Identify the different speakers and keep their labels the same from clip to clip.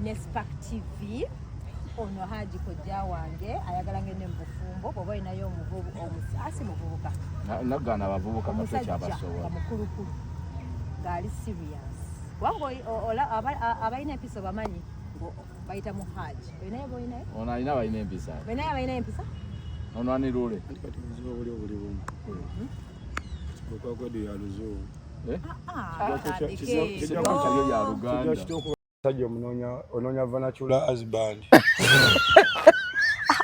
Speaker 1: ne Spark TV ono Haji kojja wange ayagala ngene mbufumbo bwoba inayo omuvubu omusasi muvubuka
Speaker 2: nagana abavubuka
Speaker 1: basobola mukulukulu ngali serious wango abaina empisa bamanyi baita mu Haji inayo boina
Speaker 2: ona ina baina empisa
Speaker 1: baina empisa
Speaker 2: ono anirule
Speaker 3: kati muzibo buli bumu kwa ya luzo
Speaker 2: kiyo ya Luganda
Speaker 3: sajja ononya vanachula husband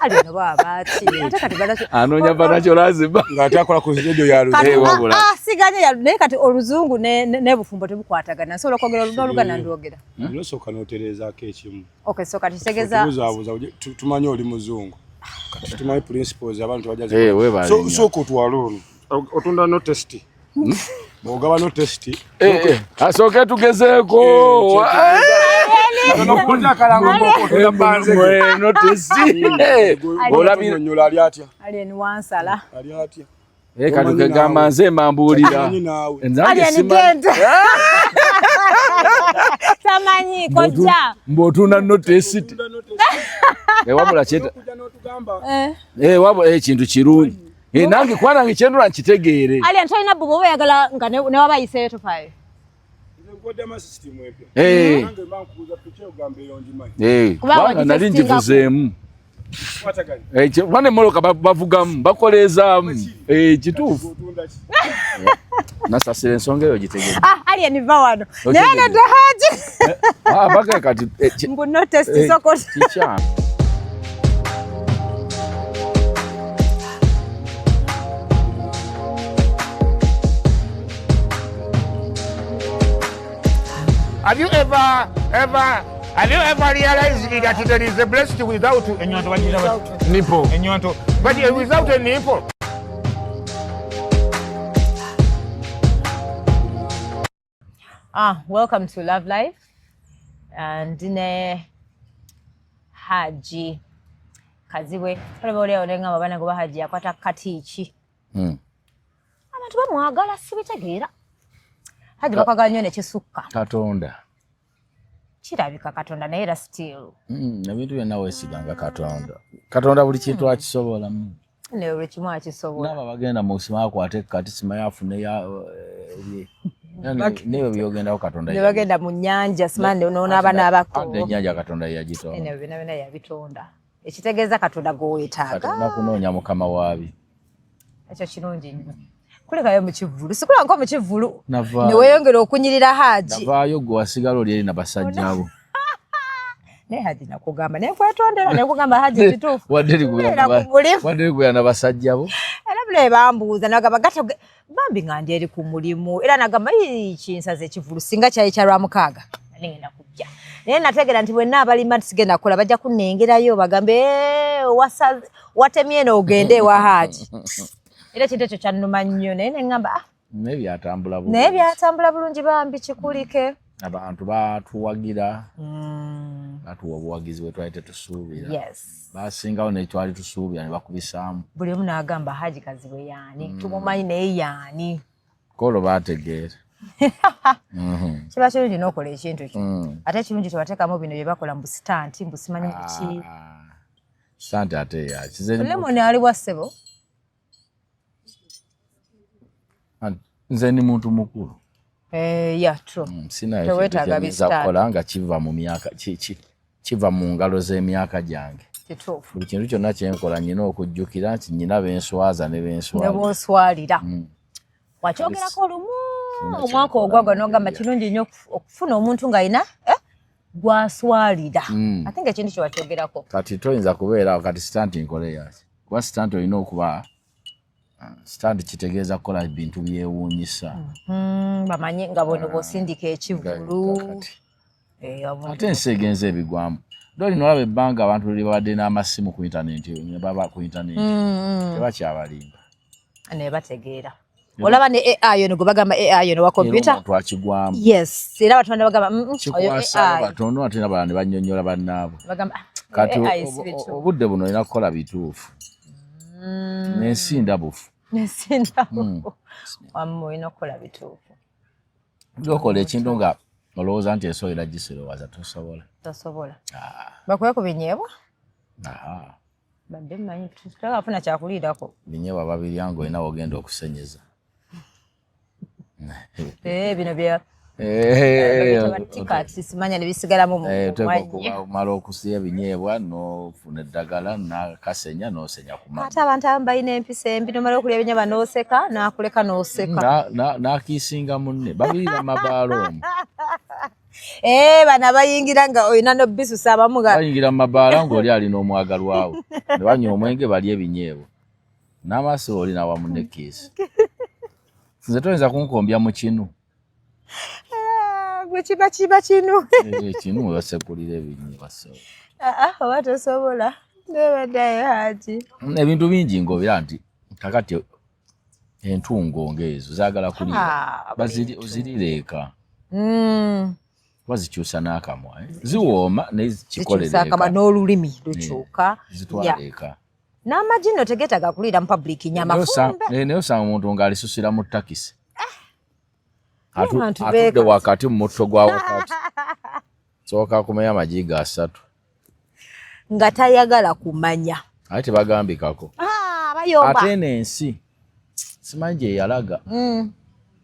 Speaker 1: ali no babati atakati balacho
Speaker 2: anonya vanachula husband
Speaker 3: ngatakola ku radio ya luzo
Speaker 1: wabula siganye ya ne kati oluzungu ne bufumbo tebukwatagana so lokogera Luganda ndogera
Speaker 3: nosoka notereza kechimu
Speaker 1: okay so kati tegeza
Speaker 3: tumanye oli muzungu kati tumanyi principles abantu bajaze so kutwalunu otunda no test bogaba no test
Speaker 2: asoke tugezeeko
Speaker 3: nokuja kalango boko banze
Speaker 2: no test
Speaker 3: olabira nyola ali atya
Speaker 1: ali ni wansala
Speaker 3: ali atya
Speaker 2: katuke gamanze mambulira
Speaker 1: ali ni genda tamanyi koja
Speaker 2: mbotuna no test wabula cheta wabula ekintu kirungi nange kwana ngikyendula nkitegeere
Speaker 1: ali antalina bubo oyagala nga ne wabayiseyo tofayo
Speaker 2: kubanga nali ngivuzeemu bane moloka bavugamu bakoleezaamu kituufu nasasira ensonga eyo gitegeere
Speaker 1: ali eniva wano naye nedde Haji
Speaker 2: baka kati
Speaker 1: mbu no test sokoti
Speaker 2: kikyama
Speaker 4: Have you ever realized that there is a breast without a nipple? But without a nipple.
Speaker 1: Welcome to Love Life. And ne Haji kaziwe olaba oleo nenga babana goba Haji akwata katiiki abantu bamwagala sibitegeera Haji bakagala nnyo nekisukka
Speaker 2: Katonda
Speaker 1: kirabika Katonda naye era still
Speaker 2: ebintu byonna weesiganga Katonda buli kintu akisobola
Speaker 1: ne buli kimu akisobola
Speaker 2: n'abo bagenda mu kusima akwate kati sima yafune newe byogenda Katonda
Speaker 1: ne bagenda mu nnyanja simande onoona n'abako
Speaker 2: ennyanja Katonda yagitonda
Speaker 1: ne bina yabitonda ekitegeeza Katonda gweetaaga
Speaker 2: Katonda kunoonya mukama waabi
Speaker 1: ekyo kirungi nnyo kulekayo mu kivulu sikula nko mu kivulu ne weeyongera okunyirira Haji
Speaker 2: navaayo gwe wasigala oli eri na basajja abo
Speaker 1: naye Haji nakugamba naye kwetondera naye kugamba Haji kituufu
Speaker 2: wadde gwe na basajja bo
Speaker 1: era bule bambuuza nagamba gato bambi nga ndi eri ku mulimu era nagamba kinsaze ekivulu singa kyali kya Lwamukaaga ningenda kujja naye nategera nti bwenna abalima tisigenda kukola bajja kunnengerayo bagambe watemye n'ogende ewa Haji era kintu ekyo kyannuma nnyo naye neŋŋamba
Speaker 2: naye byatambula bulungi bambi kikulike abantu batuwagira batuwa obuwagizi bwe twali tetusuubira basingawo ne twali tusuubira ne bakubisaamu
Speaker 1: buli omu n'agamba Haji Kazibu yaani tumumanyi naye yaani
Speaker 2: kolo baategeera
Speaker 1: kiba kirungi n'okola ekintu ekyo ate kirungi tebateekamu bino bye bakola mu sitanti mbusimanyi biki
Speaker 2: sitanti ate yaki
Speaker 1: Lemoni ali wa ssebo
Speaker 2: nze ni muntu mukulu
Speaker 1: tewetaaga
Speaker 2: bisakola nga kiva mu myaka kiva mu ngalo z'emyaka gyange buli kintu kyonna kyenkola nyina okujjukira nti nyina benswaza ne
Speaker 1: bonswalira wakyogerako olumu omwaka ogwagwa n'ogamba kirungi nnyo okufuna omuntu ng'alina gwaswalira ate nga ekintu kyewakyogerako
Speaker 2: kati toyinza kubeera kati sitanti nkole yaki kuba sitanti olina okuba sitanti kitegeeza kukola bintu byewuunyisa
Speaker 1: bamanye nga bw'osindika ekivulu
Speaker 2: ate ensi egenza ebigwamu dolina olaba ebbanga abantu lye babadde n'amasimu ku intaneti tebakyabalimba
Speaker 1: ne bategeera olaba ne AI ono gwe bagamba AI ono wa kompyuta
Speaker 2: twakigwamu
Speaker 1: era abatonda bagamba
Speaker 2: kikwasa batono ate n'abalala ne bannyonnyola bannaabwe kati obudde buno olina kukola bituufu n'ensindabufu
Speaker 1: wamwe olina okukola bituufu
Speaker 2: okola ekintu nga olowooza nti ensoera giserowaza tosobola
Speaker 1: bakuwe ku binyeebwa
Speaker 2: badde
Speaker 1: mmanyi tutagafuna kyakuliirako
Speaker 2: binyeebwa babirya ng'olina wogenda okusenyeza
Speaker 1: bino bya simanya nebisigalamu
Speaker 2: mala okusiya ebinyeebwa nofuna eddagala nakasenya nosenya kumama
Speaker 1: ate abantu abamu balina empisa embi nomala okulya ebinyeebwa noseka nakuleka noseka
Speaker 2: nakiisinga munne babirira mabaala omu
Speaker 1: bana bayingira nga olina nobisusa abamu
Speaker 2: bayingira mumabaala ng'oli alina omwagalwawo ne banywa omwenge balya ebinyeebwa n'amaaso oli nawamu nekiisi nze toyinza kunkombya mu kinu
Speaker 1: gwe kiba kinu
Speaker 2: kinu webasekulira ebinyeebwa
Speaker 1: oba tosobola nebaddayo hati
Speaker 2: ebintu bingi ng'obira nti kakati entungo ng'ezo zaagala kuliira ozirira eka bazikyusa n'akamwa ziwooma naye kikolera
Speaker 1: eka n'olulimi lukyuka
Speaker 2: zitwala eka
Speaker 1: n'amagi no tegeetaga kuliira mu public nyama fumbe
Speaker 2: naye osanga omuntu ng'alisusira mu takisi atudde wakati mu mutto gwa wakati sooka kumenya amagi ga 3
Speaker 1: nga tayagala kumanya
Speaker 2: ate tebagambikako
Speaker 1: bayomba
Speaker 2: ate n'ensi simanyi gye yalaga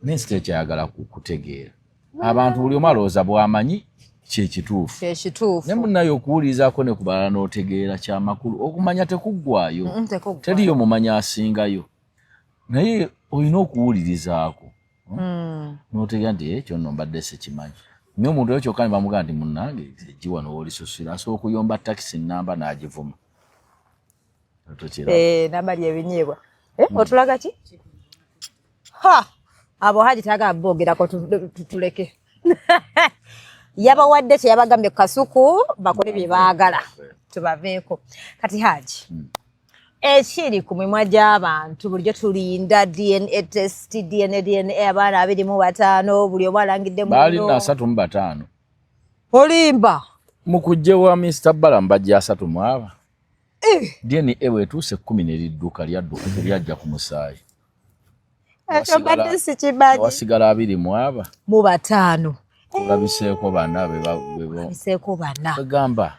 Speaker 2: n'ensi tekyayagala kutegeera abantu buli omu alowooza bw'amanyi kyekituufu ne munnaye okuwulirizaako ne kubalala n'otegeera kyamakulu okumanya tekuggwayo teriyo mumanya asingayo naye olina okuwulirizaako n'otegeera nti ekyo nno mbadde sikimanyi naye omuntu oyo kyokka ne bamugamba nti munnange egiwa n'olisusira asobola okuyomba takisi namba n'agivuma
Speaker 1: namba lyebinyeebwa otulaga ki abo haji tagala boogerako tutuleke yabawadde kyeyabagambye kasuku bakole bye baagala tubaveeko kati haji ekiri ku mimwa gy'abantu bulijjo tulinda DNA test DNA abaana 25 buli omu alangidde
Speaker 2: balina 35
Speaker 1: olimba
Speaker 2: mu kujjewa Mr. Balamu bajja 37 DNA wetuuse 10 n'eridduka lyajja ku musaayi wasigala 20 mu 5 olabiseeko bana
Speaker 1: biseeko bana
Speaker 2: bagamba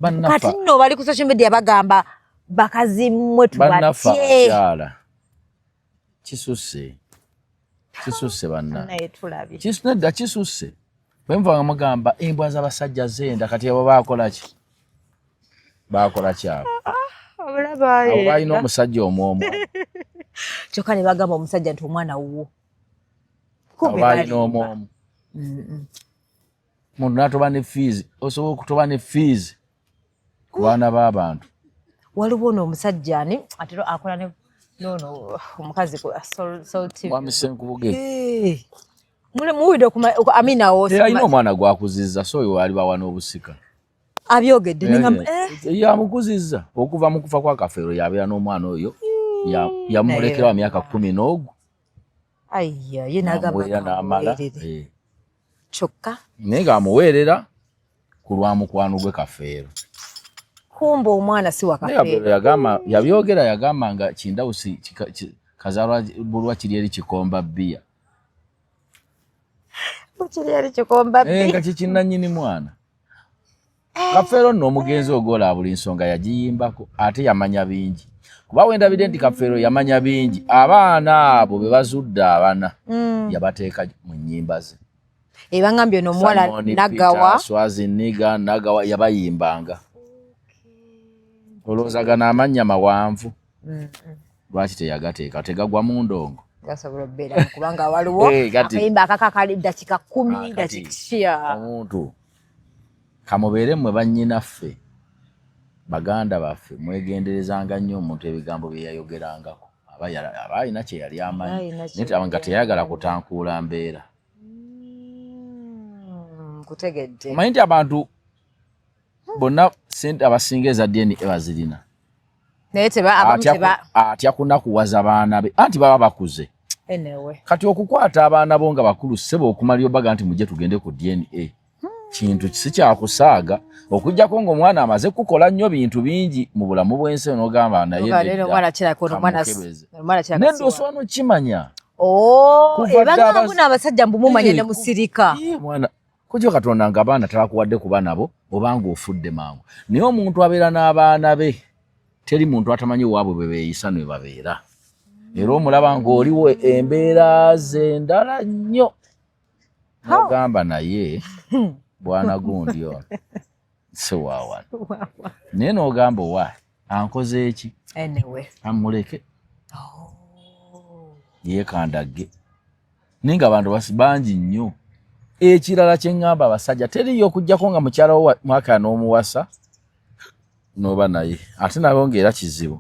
Speaker 1: kati nno bali ku social media bagamba bakazi mmwe tubatye
Speaker 2: kisusse banna nedda kisusse bwenva nga mugamba embwa z'abasajja zenda kati abo bakola kyabo abo balina omusajja omwomu
Speaker 1: kyokka ne bagamba omusajja nti omwana wuwo
Speaker 2: balina omwomu muntu natoba ne fees osobola okutoba ne fees ku baana b'abantu
Speaker 1: waliwo n'omusajja ani ate akola ne omukazi
Speaker 2: wamisenkubuge
Speaker 1: muwidde aminawo
Speaker 2: alina omwana gwakuzizza so oyo wali bawa n'obusika
Speaker 1: abyogedde
Speaker 2: yamukuzizza okuva mu kufa kwa Kafeero yabeera n'omwana oyo yamulekera myaka 10 n'ogwo
Speaker 1: ye
Speaker 2: n'amala
Speaker 1: kyokka
Speaker 2: naye ng'amuweerera ku lwa mukwano gwe Kafeero
Speaker 1: kumba omwana si wa Kafeero
Speaker 2: yabyogera yagamba nga Kindawusi kazaalwa bulwa kiri eri kikomba bbiya nga kikinnannyini mwana Kafeero nno omugenzi ogola buli nsonga yagiyimbako ate yamanya bingi kuba wendabidde nti Kafeero yamanya bingi abaana abo be bazudde abana yabateeka mu nnyimba ze
Speaker 1: ebangambye n'omuwala Nagawa
Speaker 2: Swaziniga Nagawa yabayimbanga olowoozaga amannya mawanvu lwaki teyagateeka tegagwa mu ndongo
Speaker 1: gasobola obbeera kubanga waliwo akayimba akakakali dakika 10 dakika
Speaker 2: omuntu kamubeere mmwe bannyinaffe baganda baffe mwegenderezanga nnyo omuntu ebigambo bye yayogerangako aba alina kye yali amanyi naye nga teyayagala kutankuula mbeera
Speaker 1: kutegedde
Speaker 2: omanyi nti abantu bonna sente abasinga eza DNA bazirina atya kunakuwaza baana be anti baba bakuze kati okukwata abaana bo nga bakulu ssebo okumalira obaga nti mujje tugende ku DNA kintu si kyakusaaga okujjako ng'omwana amaze kukola nnyo bintu bingi mu bulamu bw'ensi n'ogamba naye nedda osobola n'okimanya
Speaker 1: ebanga abasajja mbumumanya ne musirika
Speaker 2: Kujja Katonda nga abaana tabakuwadde kuba nabo obanga ofudde mangu. Naye omuntu abeera n'abaana be teri muntu atamanyi waabwe bwe beeyisa ne babeera. Era omulaba ng'oliwo embeera ze ndala nnyo. N'ogamba naye bwana gundi ono si waawana. Naye n'ogamba owa ankoze eki? Amuleke yeekandagge. Naye nga abantu bangi nnyo. Ekirala kye ngamba abasajja teriyo okuggyako nga mukyala wo mwaka n'omuwasa n'oba naye ate nabo ng'era kizibu.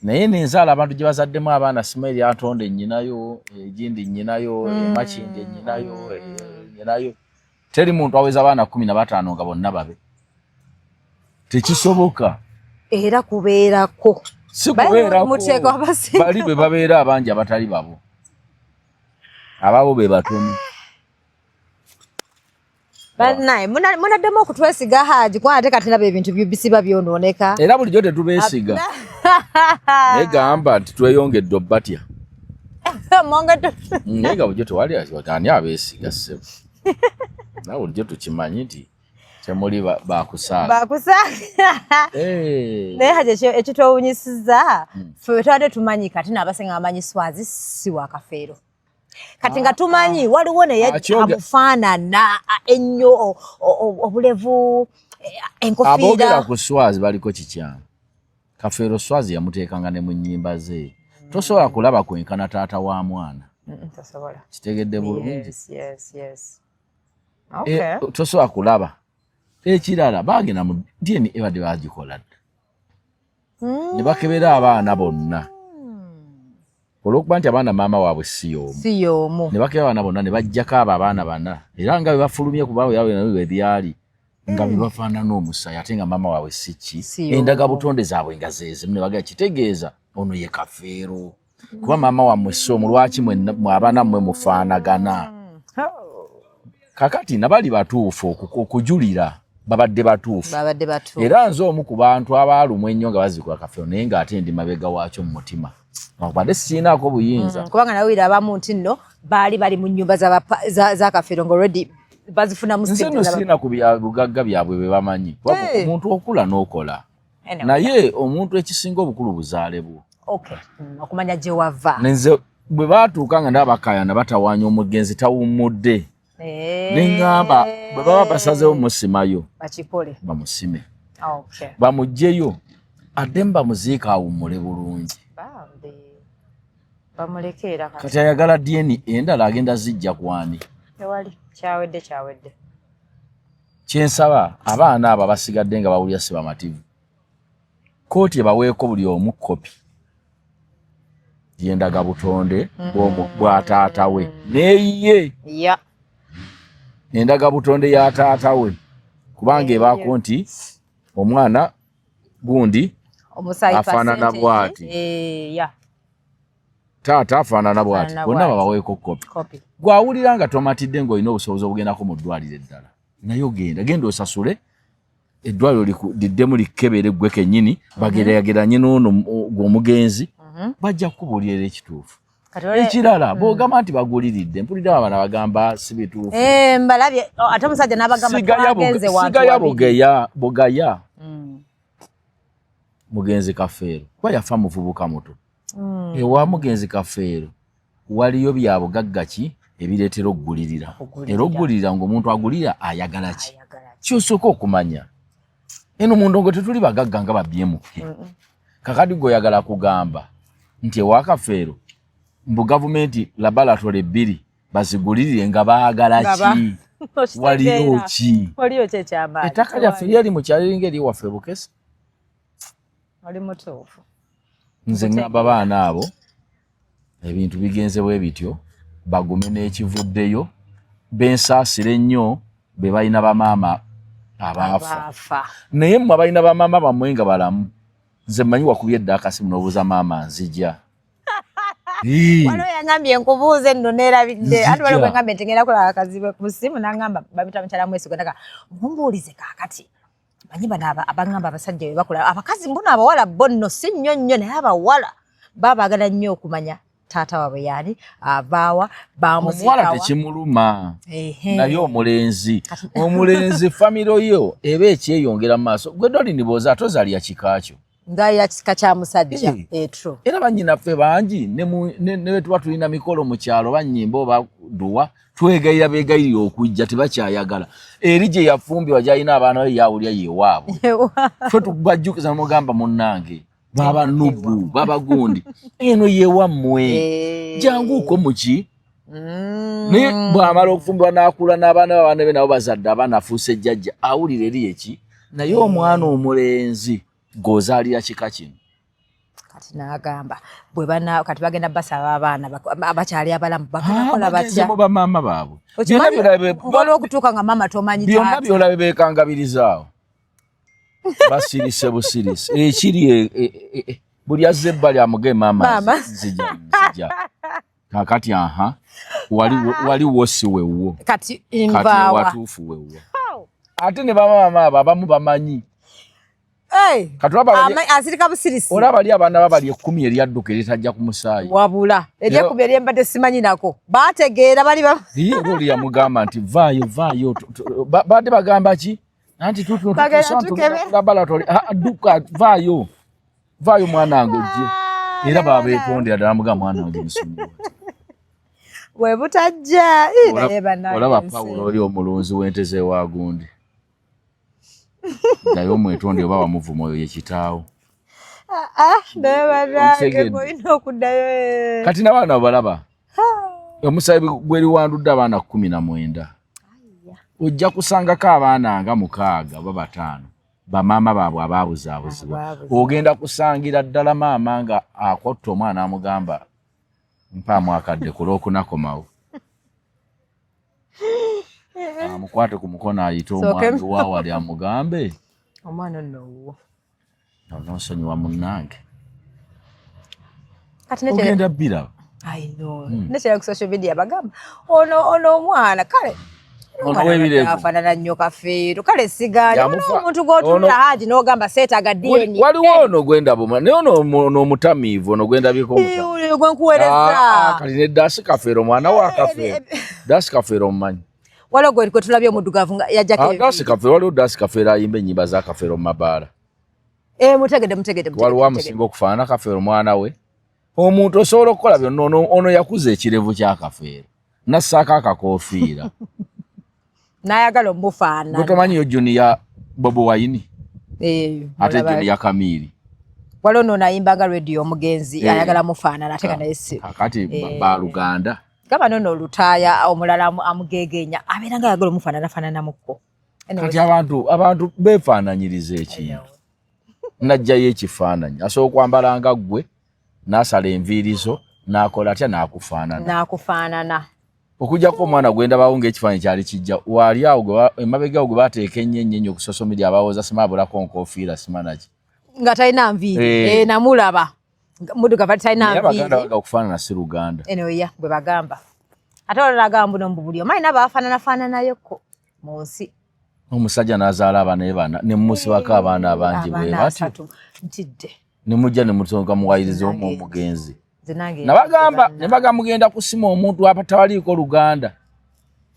Speaker 2: Naye nenzaala abantu gye bazaddemu abaana Simaili Atonde nnyinayo, Egindi nnyinayo, Makindi nnyinayo. Teri muntu aweza abaana 15 nga bonna babe. Tekisoboka.
Speaker 1: Era kubeerako.
Speaker 2: Si kubeerako. Bali be babeera abangi abatali babo. Ababo be batono.
Speaker 1: Banaye munaddemu okutwesiga Haji kwa ate kati nabo ebintu bisiba byonooneka.
Speaker 2: Era bulijjo tetubeesiga. Negamba nti tweyongedde obbatya. Naye bulijjo tewali ani abeesiga ssebo. Nawe bulijjo tukimanyi nti temuli bakusaaga.
Speaker 1: Naye Haji ekitwewunyisiza ffe twadde tumanyi kati n'abasinga amanyi Swazi si wa Kafeero. Kati nga tumanyi waliwo naye amufaanana ennyo obulevu enkofiira.
Speaker 2: Aboogera ku Swazi baliko kikyamu. Kafeero Swazi yamuteekanga ne mu nnyimba ze. Tosobola kulaba kwenkana taata wa mwana.
Speaker 1: Tosobola.
Speaker 2: Kitegedde bulungi.
Speaker 1: Yes.
Speaker 2: Tosobola kulaba. Ekirala baagenda mu dini ebadde bagikola dda. Ne bakebera abaana bonna. Olwokuba nti abaana maama waabwe si y'omu. Ne bakeba abaana bonna ne bajjako abaana bana. Era nga bwe bafulumye ku baabwe yaabwe nabwe byali nga bwe bafaanana omusaayi ate nga maama waabwe si ki. Endaga butonde zaabwe nga zeezimu ne bagamba kitegeeza ono ye Kafeero. Kuba maama wammwe si omu lwaki mwe abaana mmwe mufaanagana. Kakati nabali batuufu okujulira. Babadde batuufu. Era nze omu ku bantu abaalumwa ennyo nga bazikula Kafeero naye ng'ate ndi mabega waakyo mu mutima. Wakubadde sinaako buyinza.
Speaker 1: Kubanga nawulira abamu nti nno bali mu nnyumba za Kafeero nga already bazifunamu ssente.
Speaker 2: Nze sina ku bugagga byabwe be bamanyi. Omuntu okula n'okola. Naye omuntu ekisinga obukulu buzaale bwo.
Speaker 1: Okumanya gye wava.
Speaker 2: Nze bwe baatuuka nga ndabakayana batawaanya omugenzi tawummudde. Neŋŋamba bwe baba basazeewo musimayo.
Speaker 1: Bakikole.
Speaker 2: Bamusime. Bamuggyeyo. Ate bamuziika awummule bulungi.
Speaker 1: Bamulekeera
Speaker 2: kati ayagala DNA endala agenda zijja kwani.
Speaker 1: Tewali kyawedde.
Speaker 2: Kyensaba abaana abo basigadde nga bawulira si bamativu. Kooti ebaweeko buli omu kopi yendaga butonde bwa taata we. Neyiye. Endaga butonde ya taata we. Kubanga ebaako nti omwana gundi afaanana bw'ati. Taata afaanana bw'ati. Bonna babaweeko kopi. Gwawulira nga tomatidde ng'olina obusobozi obugendako mu ddwaliro eddala. Naye genda osasule eddwaliro liddemu likkebere ggwe kennyini bageraageranye n'ono omugenzi bajja kukubuulira ekituufu. Ekirala bw'ogamba nti baguliridde mpulira abaana bagamba si bituufu.
Speaker 1: Mbalabye ate omusajja n'abagamba twagenze wantu
Speaker 2: sigaya bugaya. Mugenzi Kafeero kuba yafa muvubuka muto. Ewa mugenzi Kafeero waliyo bya bugagga ki ebireetera okugulirira. Era okugulirira ng'omuntu agulira ayagala ki. Kyosooka okumanya. Eno mu ndongo tetuli bagagga nga babyemuke. Kakati gw'oyagala kugamba nti ewa Kafeero mbu gavumenti laboratory 2 bazigulirire nga baagala ki. Waliyo ki.
Speaker 1: Waliyo kyekyambala.
Speaker 2: Ettaka lyaffe lyali mu kyalo ng'eri waffe Bukesi.
Speaker 1: Oli mutuufu.
Speaker 2: Nze ngamba baana abo ebintu bigenze bwe bityo bagume n'ekivuddeyo bensaasire nnyo be balina bamaama abaafa. Naye mmwe abalina bamaama bammwe nga balamu nze mmanyi wakubye edda akasimu n'obuuza maama nzija.
Speaker 1: Wano yangambye nkubuuze nno neerabidde ate waliwo bwe ngambye ntegera kulaba akazibe ku simu n'angamba babita mukyala mwesigo ndaga mumbuulize kaakati. Manyi bano abangamba abasajja be bakola abakazi mbona abawala bo nno si nnyo nnyo naye abawala babaagala nnyo okumanya tata wawe yani abawa bamuzikawa
Speaker 2: omuwala tekimuluma naye omulenzi famiro yo eba ekyeyongera mu maaso gwe doli niboza tozalya kikakyo
Speaker 1: ngaya kisika kya musajja etro
Speaker 2: era bannyinaffe bangi ne wetuba tulina mikolo mu kyalo bannyimba oba duwa twegayira begayirira okujja tebakyayagala eri gye yafumbirwa gyalina abaana be yawulya yewaabwe ffe tubajjukiza nomugamba munnange baba nubu baba gundi eno yewammwe janguuko muki naye bw'amala okufumbirwa n'akula n'abaana babaana be nabo bazadde abaana afuuse jjajja awulira eri eki naye omwana omulenzi gozaalira kika kino
Speaker 1: kati n'agamba bwe bana kati bagenda basaba abaana abakyali abalamu bakola batya
Speaker 2: ba maama baabwe
Speaker 1: byonna okutuuka nga maama tomanyi
Speaker 2: byonna byolabe beekangabirizaao basirise busirise ekiri buli azze ebbali amuge maama zijja kakati wali wosi wewo
Speaker 1: kati nvaawa
Speaker 2: watuufu wewo ate ne bamaama abo abamu bamanyi
Speaker 1: asirika busirisi
Speaker 2: olaba bali abaana babali 10 eryadduka eritajja ku musaayi
Speaker 1: wabula eryekumi eryembadde simanyi nako bategeera bali
Speaker 2: oli yamugamba nti vaayo badde bagamba ki anti laboratory adduka vaayo mwanange ojje era babeetondera ddala muga mwanange musumbuwa
Speaker 1: webutajja
Speaker 2: olaba Pawulo oli omulunzi w'ente z'ewaagundi naye omwetonde oba bamuvuma oyo yekitaawo
Speaker 1: olina okuddayo
Speaker 2: kati n'abaana balaba omusayi gweriwandudde abaana 19 ojja kusangako abaana nga 6 oba 5 bamaama baabwe abaabuzaabuzibwa ogenda kusangira ddala maama nga akotta omwana amugamba mpaamu akadde ku lw'okunakomawo amukwate ku mukono ayite omwana waawali amugambe
Speaker 1: omwana nno
Speaker 2: nosonyiwa munnange ogenda bbira
Speaker 1: nekyera ku social media bagamba ono omwana kale afaanana nnyo Kafeero kale siganya omuntu gwotunula haji n'ogamba seetaaga DNA
Speaker 2: waliwo ono gwendaba omwana naye ono omutamiivu ono gwendabyeko
Speaker 1: gwenkuweereza
Speaker 2: kali ne Daasi Kafeero mwana wa Kafeero Daasi Kafeero omumanyi
Speaker 1: waliwo gwe tulabye omuddugavu nga yajjako
Speaker 2: Daasi Kafeero waliwo Daasi Kafeero ayimba ennyimba za Kafeero mu mabaala
Speaker 1: mutegedde
Speaker 2: waliwo amusinga okufaanana Kafeero mwana we omuntu osobola okukola byonna ono yakuza ekirevu kya Kafeero nassaako akakoofiira
Speaker 1: n'ayagala omufaanana
Speaker 2: gotomanyiyo Junior Bobo Wine ate Junior Kamiri
Speaker 1: waliwo noono ayimbanga radio omugenzi ayagala mufaanana ate nga naye si
Speaker 2: kati baluganda
Speaker 1: gamba noono olutaaya omulala amugeegenya abeera nga ayagala omufaananafaananamukko
Speaker 2: kati abantu beefaananyiriza ekintu najjayo ekifaananyi asobola okwambala nga ggwe n'asala enviirizo n'akola atya n'akufaanana okujjako omwana gwendabawo ng'ekifaananyi kyali kijja wali awo emabega awo gwe bateeka ennyo ku social media abawooza simabulako nkofiira simanaki
Speaker 1: nga talina nviiri namulaba muddugavu talina nviiri
Speaker 2: baganda baga okufaanana si Luganda
Speaker 1: enoya bwe bagamba ate olagamba mbuno mbubuli omalina bafaananafaananayoko mu nsi
Speaker 2: omusajja n'azaala abaana be bana ne mmusibako abaana abangi bwe batyo
Speaker 1: ntidde
Speaker 2: ne mujja ne mutonga muwayiriza omugenzi nabagamba ne bagamugenda kusima omuntu abatawaliiko Luganda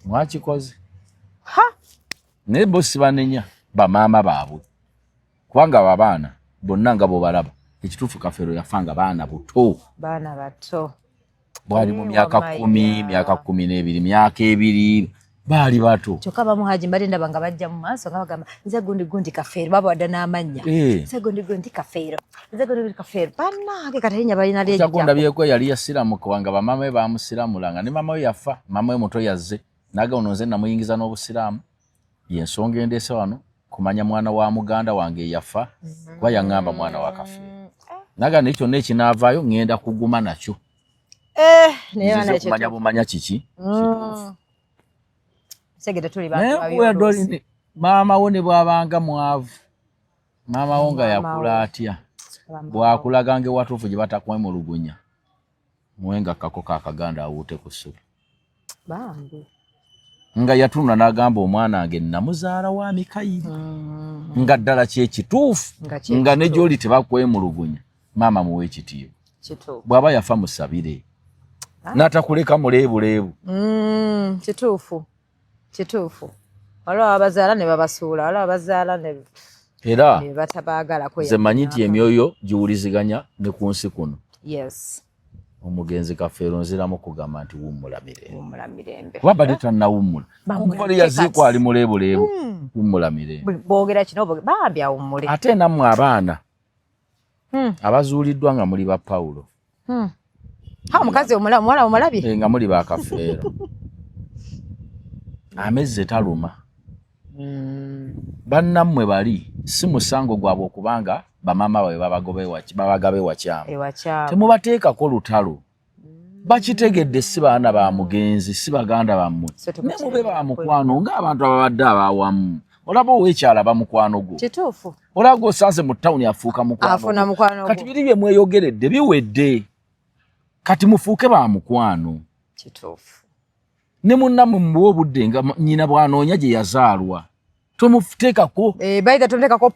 Speaker 2: mwakikoze naye bo sibanenya bamaama baabwe kubanga abaana bonna nga bobalaba ekituufu Kafeero yafanga baana bato bwali mu myaka 10 myaka 12 myaka 2 baali bato
Speaker 1: kyokka bamuhaji mbadde ndaba nga bajja mu maaso nga bagamba nze gundi Kafeero baba wadda n'amannya nze gundi Kafeero nze gundi Kafeero bannange katalinya balina leejja
Speaker 2: ndabyeko yali yasiramu kubanga bamaama be bamusiramulanga ne maama we yafa maama we muto yazze naga ono nze namuyingiza n'obusiraamu yensonga endeese wano kumanya mwana wa muganda wange yafa kuba yaŋŋamba mwana wa Kafeero naga nekyo n'ekinaavaayo ŋŋenda kuguma nakyo naye kumanya bumanya kiki maama wo ne bw'abanga mwavu maama wo nga yakula atya bw'akulaganga ewatuufu gye batakwemulugunya muwenga kako kakaganda awuute ku ssubi nga yatunula n'agamba omwana wange namuzaala wa Mikayiri nga ddala kyekituufu nga ne gy'oli tebakwemulugunya maama muwe ekitiibwa bw'aba yafa musabire n'atakuleka muleebuleebu.
Speaker 1: Kituufu. Waliwo abazaala ne babasuula, waliwo abazaala ne
Speaker 2: era
Speaker 1: batabaagala kweyambako.
Speaker 2: Nze manyi nti emyoyo giwuliziganya ne ku nsi kuno.
Speaker 1: Yes.
Speaker 2: Omugenzi Kafeero nziramu kugamba nti wummula
Speaker 1: mirembe.
Speaker 2: Kuba badde tannawummula. Kuva yaziikwa ali muleebuleebu. Wummula mirembe.
Speaker 1: Boogera kino bambi awummule.
Speaker 2: Ate nammwe abaana abazuuliddwa nga muli ba Pawulo.
Speaker 1: Omukazi omuwala omulabye?
Speaker 2: Nga muli ba Kafeero. Amezze taluma. Bannammwe bali si musango gwabwe okubanga bamama baabwe babagabe wakyama. Temubateekako lutalo. Bakitegedde si baana ba mugenzi si baganda bammwe. Ne mube ba mukwano ng'abantu ababadde abawamu. Olaba oweekyala ba mukwano gwo.
Speaker 1: Kituufu.
Speaker 2: Olaba osanze mu ttawuni afuuka mukwano. Kati biri bye mweyogeredde biwedde. Kati mufuuke ba mukwano.
Speaker 1: Kituufu.
Speaker 2: Ne munnammwe muwe obudde nga nnyina bw'anoonya gye yazaalwa. Tomuteekako
Speaker 1: baita tomuteekako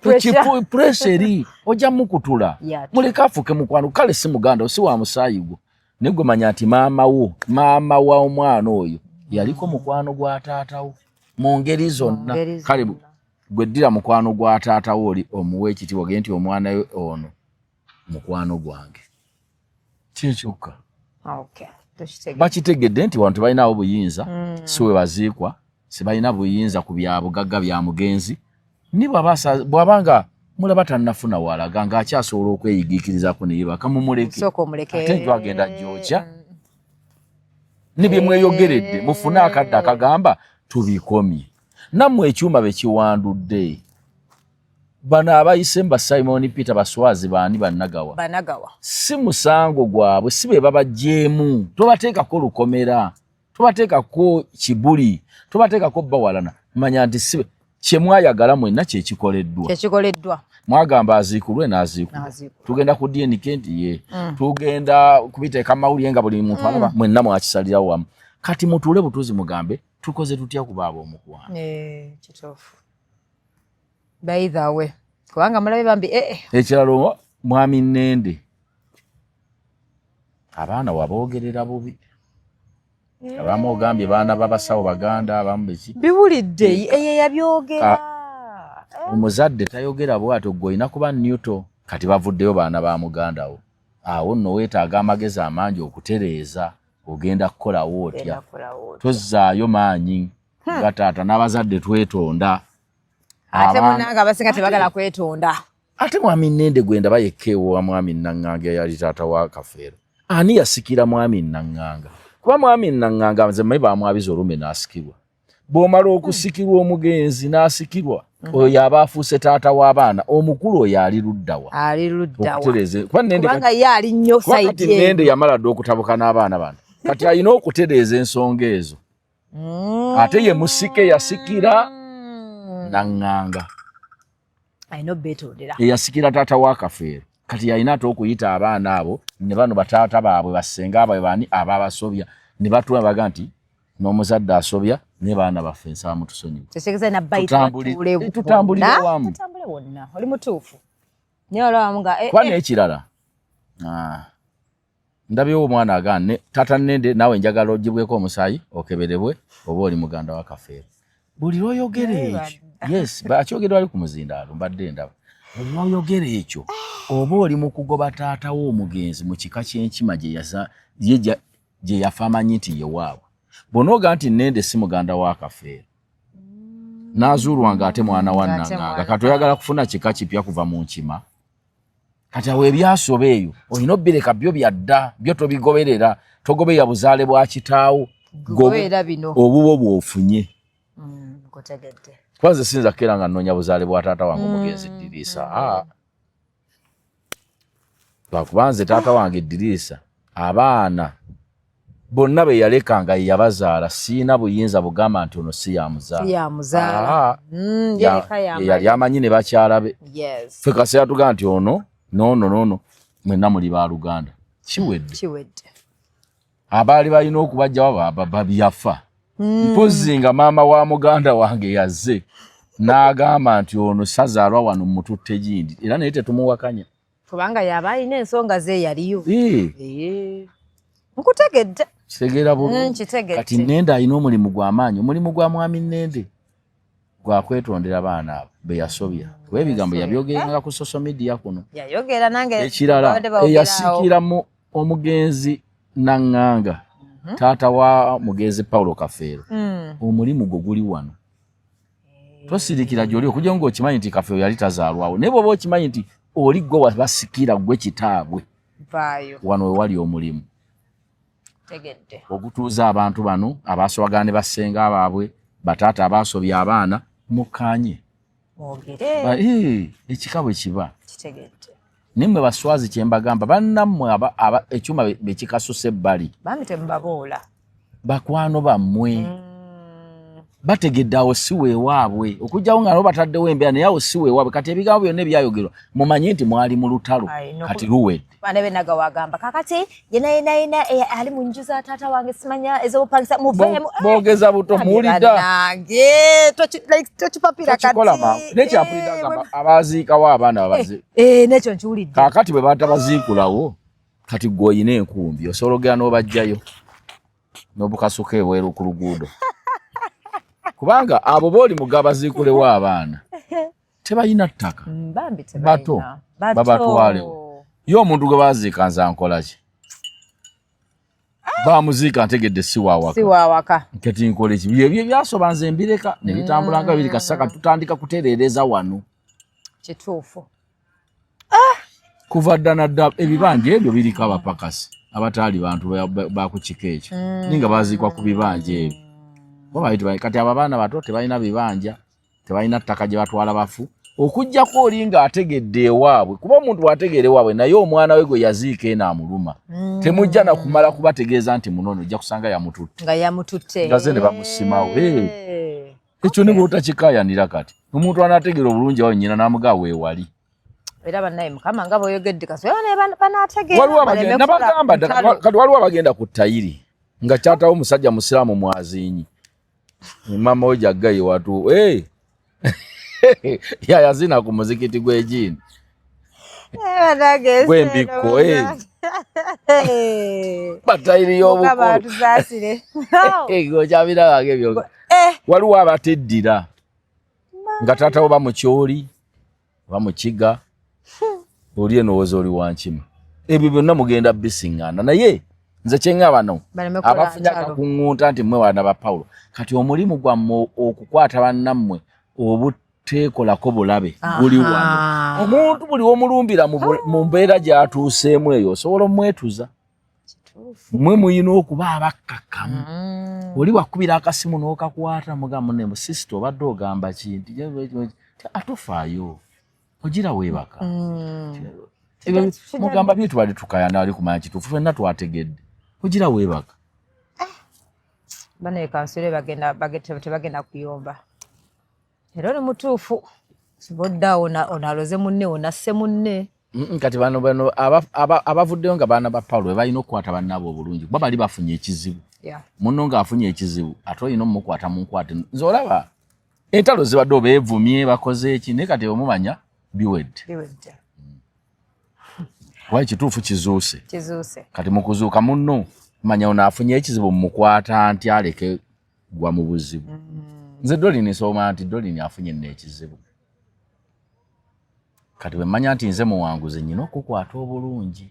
Speaker 2: pressure ojja mukutula. Muleke afuuke mukwano kale si muganda si wa musaayi gwo. Ne gwe manya nti maama wa omwana oyo yaliko mukwano gwa taatawo mu ngeri zonna. Kale gwe ddira mukwano gwa taatawo oli omuwe ekitiibwa gye nti omwana we ono mukwano gwange. Kyekyoka. Bakitegedde nti wantu balinawo buyinza si we baziikwa si balina buyinza ku bya bugagga bya mugenzi bw'abanga mulaba tannafuna walaga ng'akyasobola okweyigiikirizako ne yebaka mumuleke ate njo agenda gyokya ne bye mweyogeredde mufune akadde akagamba tubikomye nammwe ekyuma be kiwandudde bano abayise mba Simon Peter baswazi baani bannagawa si musango gwabwe si be babajjeemu tobateekako lukomera tobateekako kibuli tobateekako bawalana manya nti si kye mwayagala mwenna kyekikoleddwa mwagamba aziikulwe n'aziikulwa tugenda ku DNK nti ye tugenda kubiteeka mawulire nga buli muntu alaba mwenna mwakisalirawo wamu kati mutuule butuuzi mugambe tukoze tutya ku baaba omukwano.
Speaker 1: Kituufu. By the way kubanga mulabe bambi
Speaker 2: ekiralo mwami Nnende abaana waboogerera bubi abamu ogambye baana babasawo baganda abamu beki
Speaker 1: biwulidde yabyogera
Speaker 2: omuzadde tayogera bw'atyo gwe olina kuba Newton kati bavuddeyo baana ba mugandawo awo nno weetaaga amagezi amangi okutereeza ogenda kukolawo otya tozzaayo maanyi nga taata n'abazadde twetonda
Speaker 1: ate munanga abasinga tebagala kwetonda
Speaker 2: ate mwami Nnende gwenda bayekkeewo wa mwami Naŋŋanga yali taata wa Kafeero ani yasikira mwami Naŋŋanga kuba mwami Naŋŋanga nze mmanyi baamwabiza olume n'asikirwa bw'omala okusikirwa omugenzi n'asikirwa oyo yaba afuuse taata w'abaana omukulu oyo ali luddawa
Speaker 1: kubanga ye ali nnyo sayidi
Speaker 2: Nnende yamala dde okutabuka n'abaana bano kati alina okutereeza ensonga ezo ate ye musike yasikira Naŋŋanga eyasikira taata wa Kafeero kati yalina ate okuyita abaana abo ne bano bataata baabwe basenga abwe bani ababasobya ne batula baga nti n'omuzadde asobya ne baana baffe nsaba mutusonyiwe tutambulire wamu
Speaker 1: oli mutuufu
Speaker 2: kuba n'ekirala ndabyewo omwana agaane taata Nnende naawe njagala ogibweko omusaayi okeberebwe oba oli muganda wa Kafeero buli lw'oyogera ekyo yes bakyogerwa ali ku muzindaalo mbadde ndaba buli lw'oyogera ekyo oba oli mu kugoba taata w'omugenzi mu kika ky'enkima gye yafa amanyi nti ye waabwe bw'onooga nti Nnende si muganda wa Kafeero n'azuulwa ng'ate mwana wa Naŋŋanga kati oyagala kufuna kika kipya kuva mu nkima kati awo ebyasoba eyo olina obbireka byo byadda byo tobigoberera togoberera buzaale bwa kitaawo obubo bw'ofunye kwanze sinza kera nga nnoonya buzaale bwa taata wange omugenzi Ddirisa lwakubanze taata wange Ddirisa abaana bonna be yalekanga ye yabazaala siina buyinza bugamba nti ono si yamuzaala yali amanyi ne bakyala be ffe kaseera tugamba nti ono noono mwenna muli ba Luganda kiwedde abaali balina okubajjawo babyafa mpozi nga maama wa muganda wange yazze n'agamba nti ono sazaalwa wano mututte gindi era naye tetumuwakanya
Speaker 1: kubanga yaba alina ensonga ze yaliyo nkutegedde
Speaker 2: Kitegera bulungi. Kati Nende alina omulimu gw'amaanyi, omulimu gwa mwami Nende gwa kwetondera abaana abo be yasobya. Webigambo yabyogeranga ku social media kuno.
Speaker 1: Yayogera nange
Speaker 2: ekirala eyasikiramu omugenzi Nanganga taata wa mugenzi Paulo Kafeero. Omulimu gwo guli wano. Tosirikira gy'oli okujja ng'okimanyi nti Kafeero yali tazaalwawo. Naye bw'oba okimanyi nti oli gwe wabasikira gwe kitaabwe. Wano we wali omulimu.
Speaker 1: Tegedde.
Speaker 2: Okutuuza abantu bano abaasobagane basenga abaabwe bataata abaasobya abaana mukanye.
Speaker 1: Mwogere.
Speaker 2: Ekika bwe kiba.
Speaker 1: Kitegedde.
Speaker 2: Nimwe baswazi kyembagamba bannammwe ekyuma bekikasuse ebbali.
Speaker 1: Bambi temubaboola.
Speaker 2: Bakwano bammwe. Bategedde awo si weewaabwe. Okujjawo nga nabo bataddewo embeera naye awo si weewaabwe. Kati ebigambo byonna ebyayogerwa mumanyi nti mwali mu lutalo. Kati luwedde.
Speaker 1: Bana benaga wagamba kakati yena ali mu nju za taata wange simanya ez'obupangisa muveemu.
Speaker 2: Boogeza buto muwulidda.
Speaker 1: Nange tokipapira kati.
Speaker 2: Nekyampulidda gamba abaziikawo abaana babazi.
Speaker 1: Nekyo nkiwulidde.
Speaker 2: Kaakati bwe batabaziikulawo kati gwe oyina enkumbi osologera n'obajjayo n'obukasuka ebweru ku luguudo. Kubanga abo booli mugabaziikulewo abaana tebalina ttaka. Bato babatwalewo. Yo omuntu gwe baziika nza nkola ki? Bamuziika ntegedde si waawaka. Kati nkola ki? Bye byasoba nze mbireka ne bitambula nga biri kasaka tutandika kutereereza wano.
Speaker 1: Kituufu.
Speaker 2: Kuva dda nadda ebibanja ebyo biriko abapakasi abataali bantu bakukika ekyo. Ninga baziikwa ku bibanja ebyo. Kati abo abaana bato tebalina bibanja, tebalina ttaka gye batwala bafu. Okujjako oli nga ategedde ewaabwe, kuba omuntu bw'ategeera ewaabwe naye omwana we gwe yaziika n'amuluma. Temujja na kumala kubategeeza nti munono ojja kusanga yamututte.
Speaker 1: Nga yamututte.
Speaker 2: Nga ze ne bamusimawo. Ekyo ne bw'otakikaayanira kati. Omuntu anaategeera obulungi awo nnyina n'amugaa weewali.
Speaker 1: Era bannaye Mukama nga bw'oyogedde kasi banaategeera.
Speaker 2: Kati waliwo abagenda ku ttayiri nga kyatawo omusajja musiraamu mwaziinyi. Mama we jaggayi watu. Yazina ku muzikiti gw'ejini. Gw'embikko. Batayiri y'obukulu. Gokyabirabanga ebyo. Waliwo abateddira nga taata oba mu kyoli oba mu kiga oli enowooza oli wankima. Ebyo byonna mugenda bisiŋŋaana naye nze kyenga bano abafunye akakuŋŋunta nti mmwe baana ba Pawulo kati omulimu gwammwe okukwata bannammwe obuteekolako bulabe guli wano. Omuntu buli w'omulumbira mu mbeera gy'atuuseemu eyo osobola omwetuza. Mmwe muyina okuba abakkakkamu. Oli wakubira akasimu n'okakwata mugamba ne musisita obadde ogamba kinti atofaayo ogira weebaka. Mugamba bye tubadde tukayana ali kumanya kituufu ffenna twategedde ogira weebaka.
Speaker 1: Bano ekansule tebagenda kuyomba. Era oli mutuufu sibodda onaloze munne onasse munne.
Speaker 2: Kati bano abavuddeyo nga baana ba Pawulo balina okukwata bannaabo obulungi kuba bali bafunye ekizibu. Munno ng'afunye ekizibu ate olina omukwata munkwate. Nze olaba entalo zibadde obeevumye bakoze eki naye kati omumanya biwedde. Wayi kituufu kizuuse. Kati mu kuzuuka munno manya ono afunye ekizibu mumukwata nti aleke gwa mu buzibu. Nze Dolini nsoma nti Dolini afunye n'ekizibu. Kati bwe mmanya nti nze muwanguzi nnyina okukwata obulungi.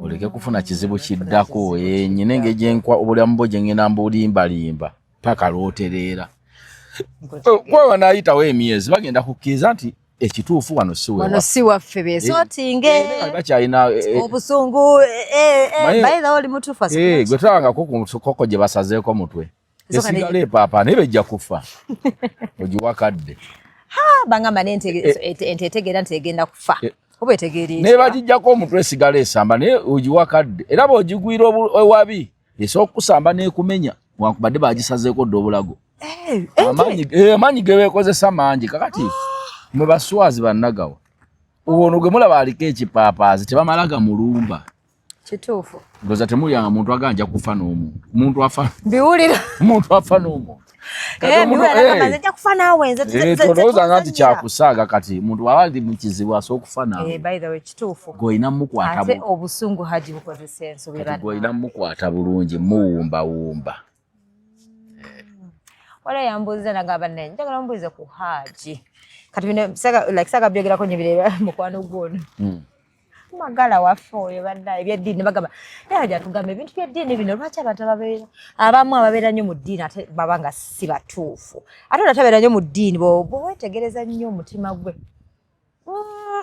Speaker 2: Oleke kufuna kizibu kiddako nyine ng'egyenkwa obulamu bwo gye ngenda mbulimbalimba paka lw'otereera. Gwe wanaayitawo emyezi bagenda kukkiriza nti ekituufu wano si
Speaker 1: waffe beesootinge
Speaker 2: bakyalina
Speaker 1: obusungu bayira oli mutuufu
Speaker 2: gwe tulabangako ku koko gye basazeeko mutwe esigala epaapa naye bejja kufa ogiwakadde.
Speaker 1: Bangamba ente etegeera nti egenda kufa oba etegeera
Speaker 2: naye bagijjako omutwe esigala esamba naye ogiwakadde era bw'ogigwira ewabi esooka okusamba n'ekumenya wankubadde bagisazeeko dda obulago. Amaanyi ge beekozesa mangi kakati mwe baswazi bannagawa ono gwe mulaba aliko ekipaapaazi tebamalaga mulumba.
Speaker 1: Kituufu.
Speaker 2: Ndowooza temulyanga muntu aganja kufa n'omuntu. Omuntu afa
Speaker 1: biwulira.
Speaker 2: Omuntu afa n'omuntu.
Speaker 1: nja kufa naawe nze
Speaker 2: tolooza nga nti kyakusaaga kati muntu wabali mu kizibu asobola okufa naawe.
Speaker 1: By the way kituufu.
Speaker 2: Gw'olina mukwata
Speaker 1: ate obusungu Haji bukozesa ensobi bannange.
Speaker 2: Gw'olina mukwata bulungi muwumbawumba.
Speaker 1: Wala yambuuza nagamba naye njagala mbuuze ku Haji. Kati bino saga byogerako nnyo bireba mukwano gwono. Magala waffe oyo bannaye ebyeddiini bagamba naye atugamba ebintu byeddiini bino lwaki abantu abamu ababeera nnyo mu ddiini ate baba nga si batuufu ate olatabeera nnyo mu ddiini bwewetegereza nnyo omutima gwe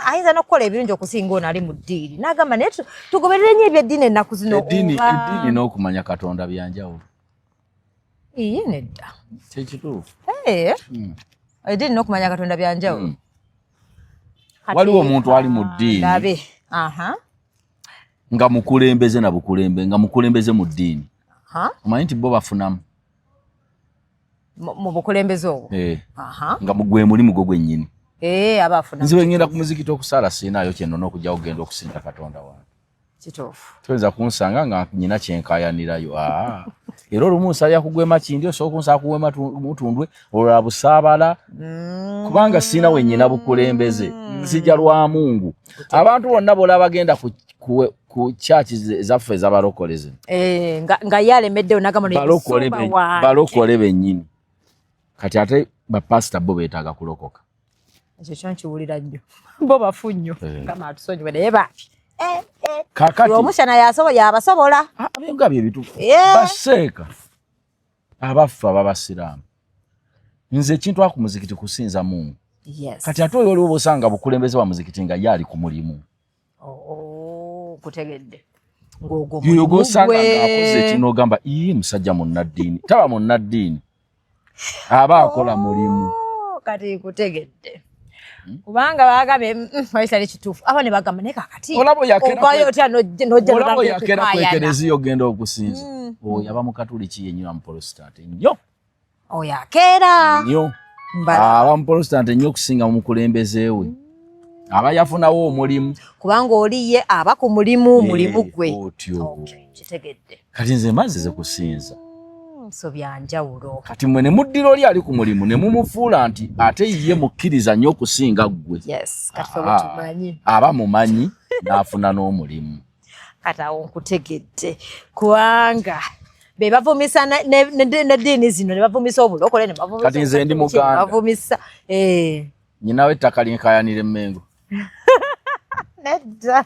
Speaker 1: ayinza n'okukola ebirungi okusinga ono ali mu ddiini n'agamba naye tugoberere nnyo ebyeddiini ennaku zino
Speaker 2: eddiini n'okumanya Katonda byanjawulo.
Speaker 1: Iye nedda
Speaker 2: kyekituufu
Speaker 1: eddiini n'okumanya Katonda byanjawulo.
Speaker 2: Waliwo omuntu ali mu ddiini nga mukulembeze na bukulembe nga mukulembeze mu ddiini omanyi nti bo bafunamu
Speaker 1: mu bukulembeze obwo
Speaker 2: nga gwe mulimu gwo gwennyini.
Speaker 1: Abafuna
Speaker 2: nzibe ngenda ku muzikiti okusaala siinaayo kyenona okujja okugenda okusinza Katonda wange.
Speaker 1: Kituufu.
Speaker 2: Toyinza kunsanga nga nyina kyenkayanirayo. Era olumu nsalira kugwema kindi osobola kunsala kuwema mutundwe olwa busaabala kubanga siina wennyina bukulembeze nzija lwa Mungu. Abantu bonna b'olaba bagenda ku church zaffe ez'abalokole zino
Speaker 1: nga ye alemeddewo n'agamba
Speaker 2: balokole bennyini kati ate bapasita bo beetaaga kulokoka.
Speaker 1: Ekyo kyo nkiwulira nnyo bo bafu nnyo ngama atusonyiwe naye baafi
Speaker 2: kakati
Speaker 1: omushana yabasobola
Speaker 2: nga bye bituufu baseeka abaffe ab'abasiraamu nze ekintu aku muzikiti kusinza Mungu. Kati ate oyo oliwo osanga bukulembeze wa muzikiti nga ye ali ku mulimu.
Speaker 1: Kutegedde
Speaker 2: yoyo gosanga ng'akoze kino ogamba musajja munnaddiini taba munnaddiini aba akola mulimu.
Speaker 1: Kati kutegedde kubanga bagambye waisali kituufu abo ne bagamba naye kakati
Speaker 2: ovayo
Speaker 1: otya
Speaker 2: olabo yakera kwekereziyo ogenda okusinza oyo aba mu Katuliki yennyini amuprotestant nnyo
Speaker 1: oyo akeera
Speaker 2: nnyo aba muprotestant nnyo okusinga mu mukulembeze we aba yafunawo omulimu
Speaker 1: kubanga oliye aba ku mulimu gwe. Kitegedde
Speaker 2: kati nze mazize kusinza
Speaker 1: so byanjawulo
Speaker 2: kati mwe ne muddira oli ali ku mulimu ne mumufuula nti ate ye mukkiriza nnyo okusinga ggwe.
Speaker 1: Kati tumanyi
Speaker 2: aba mumanyi n'afuna n'omulimu.
Speaker 1: Kati awo nkutegedde kubanga be bavumisa n'eddiini zino ne bavumisa obulokole ne bavumisa
Speaker 2: kati nze ndi Muganda
Speaker 1: bavumisa
Speaker 2: nyinawe ettaka linkayanira Emmengo
Speaker 1: nedda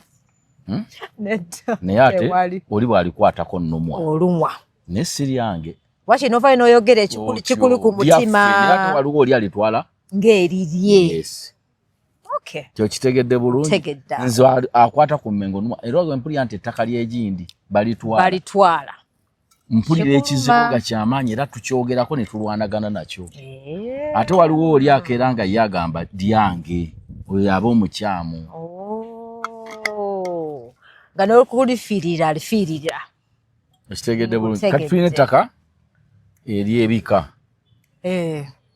Speaker 2: naye ate oli bw'alikwatako nnumwa
Speaker 1: olumwa
Speaker 2: ne si lyange
Speaker 1: wakino novayo n'oyogera ekikulu ku mutima
Speaker 2: waliwo oli alitwala
Speaker 1: ng'erirye.
Speaker 2: Kyo kitegedde bulungi nze akwata ku Mmengo nnumwa era olwo mpulira nti ettaka ly'egindi balitwala mpulira ekizibu nga kyamaanyi era tukyogerako ne tulwanagana nakyo. Ate waliwo oli akeera nga ye agamba lyange oyo aba omukyamu
Speaker 1: nga n'okulifiirira alifiirira.
Speaker 2: Ekitegedde bulungi kati tulina ettaka ery'ebika.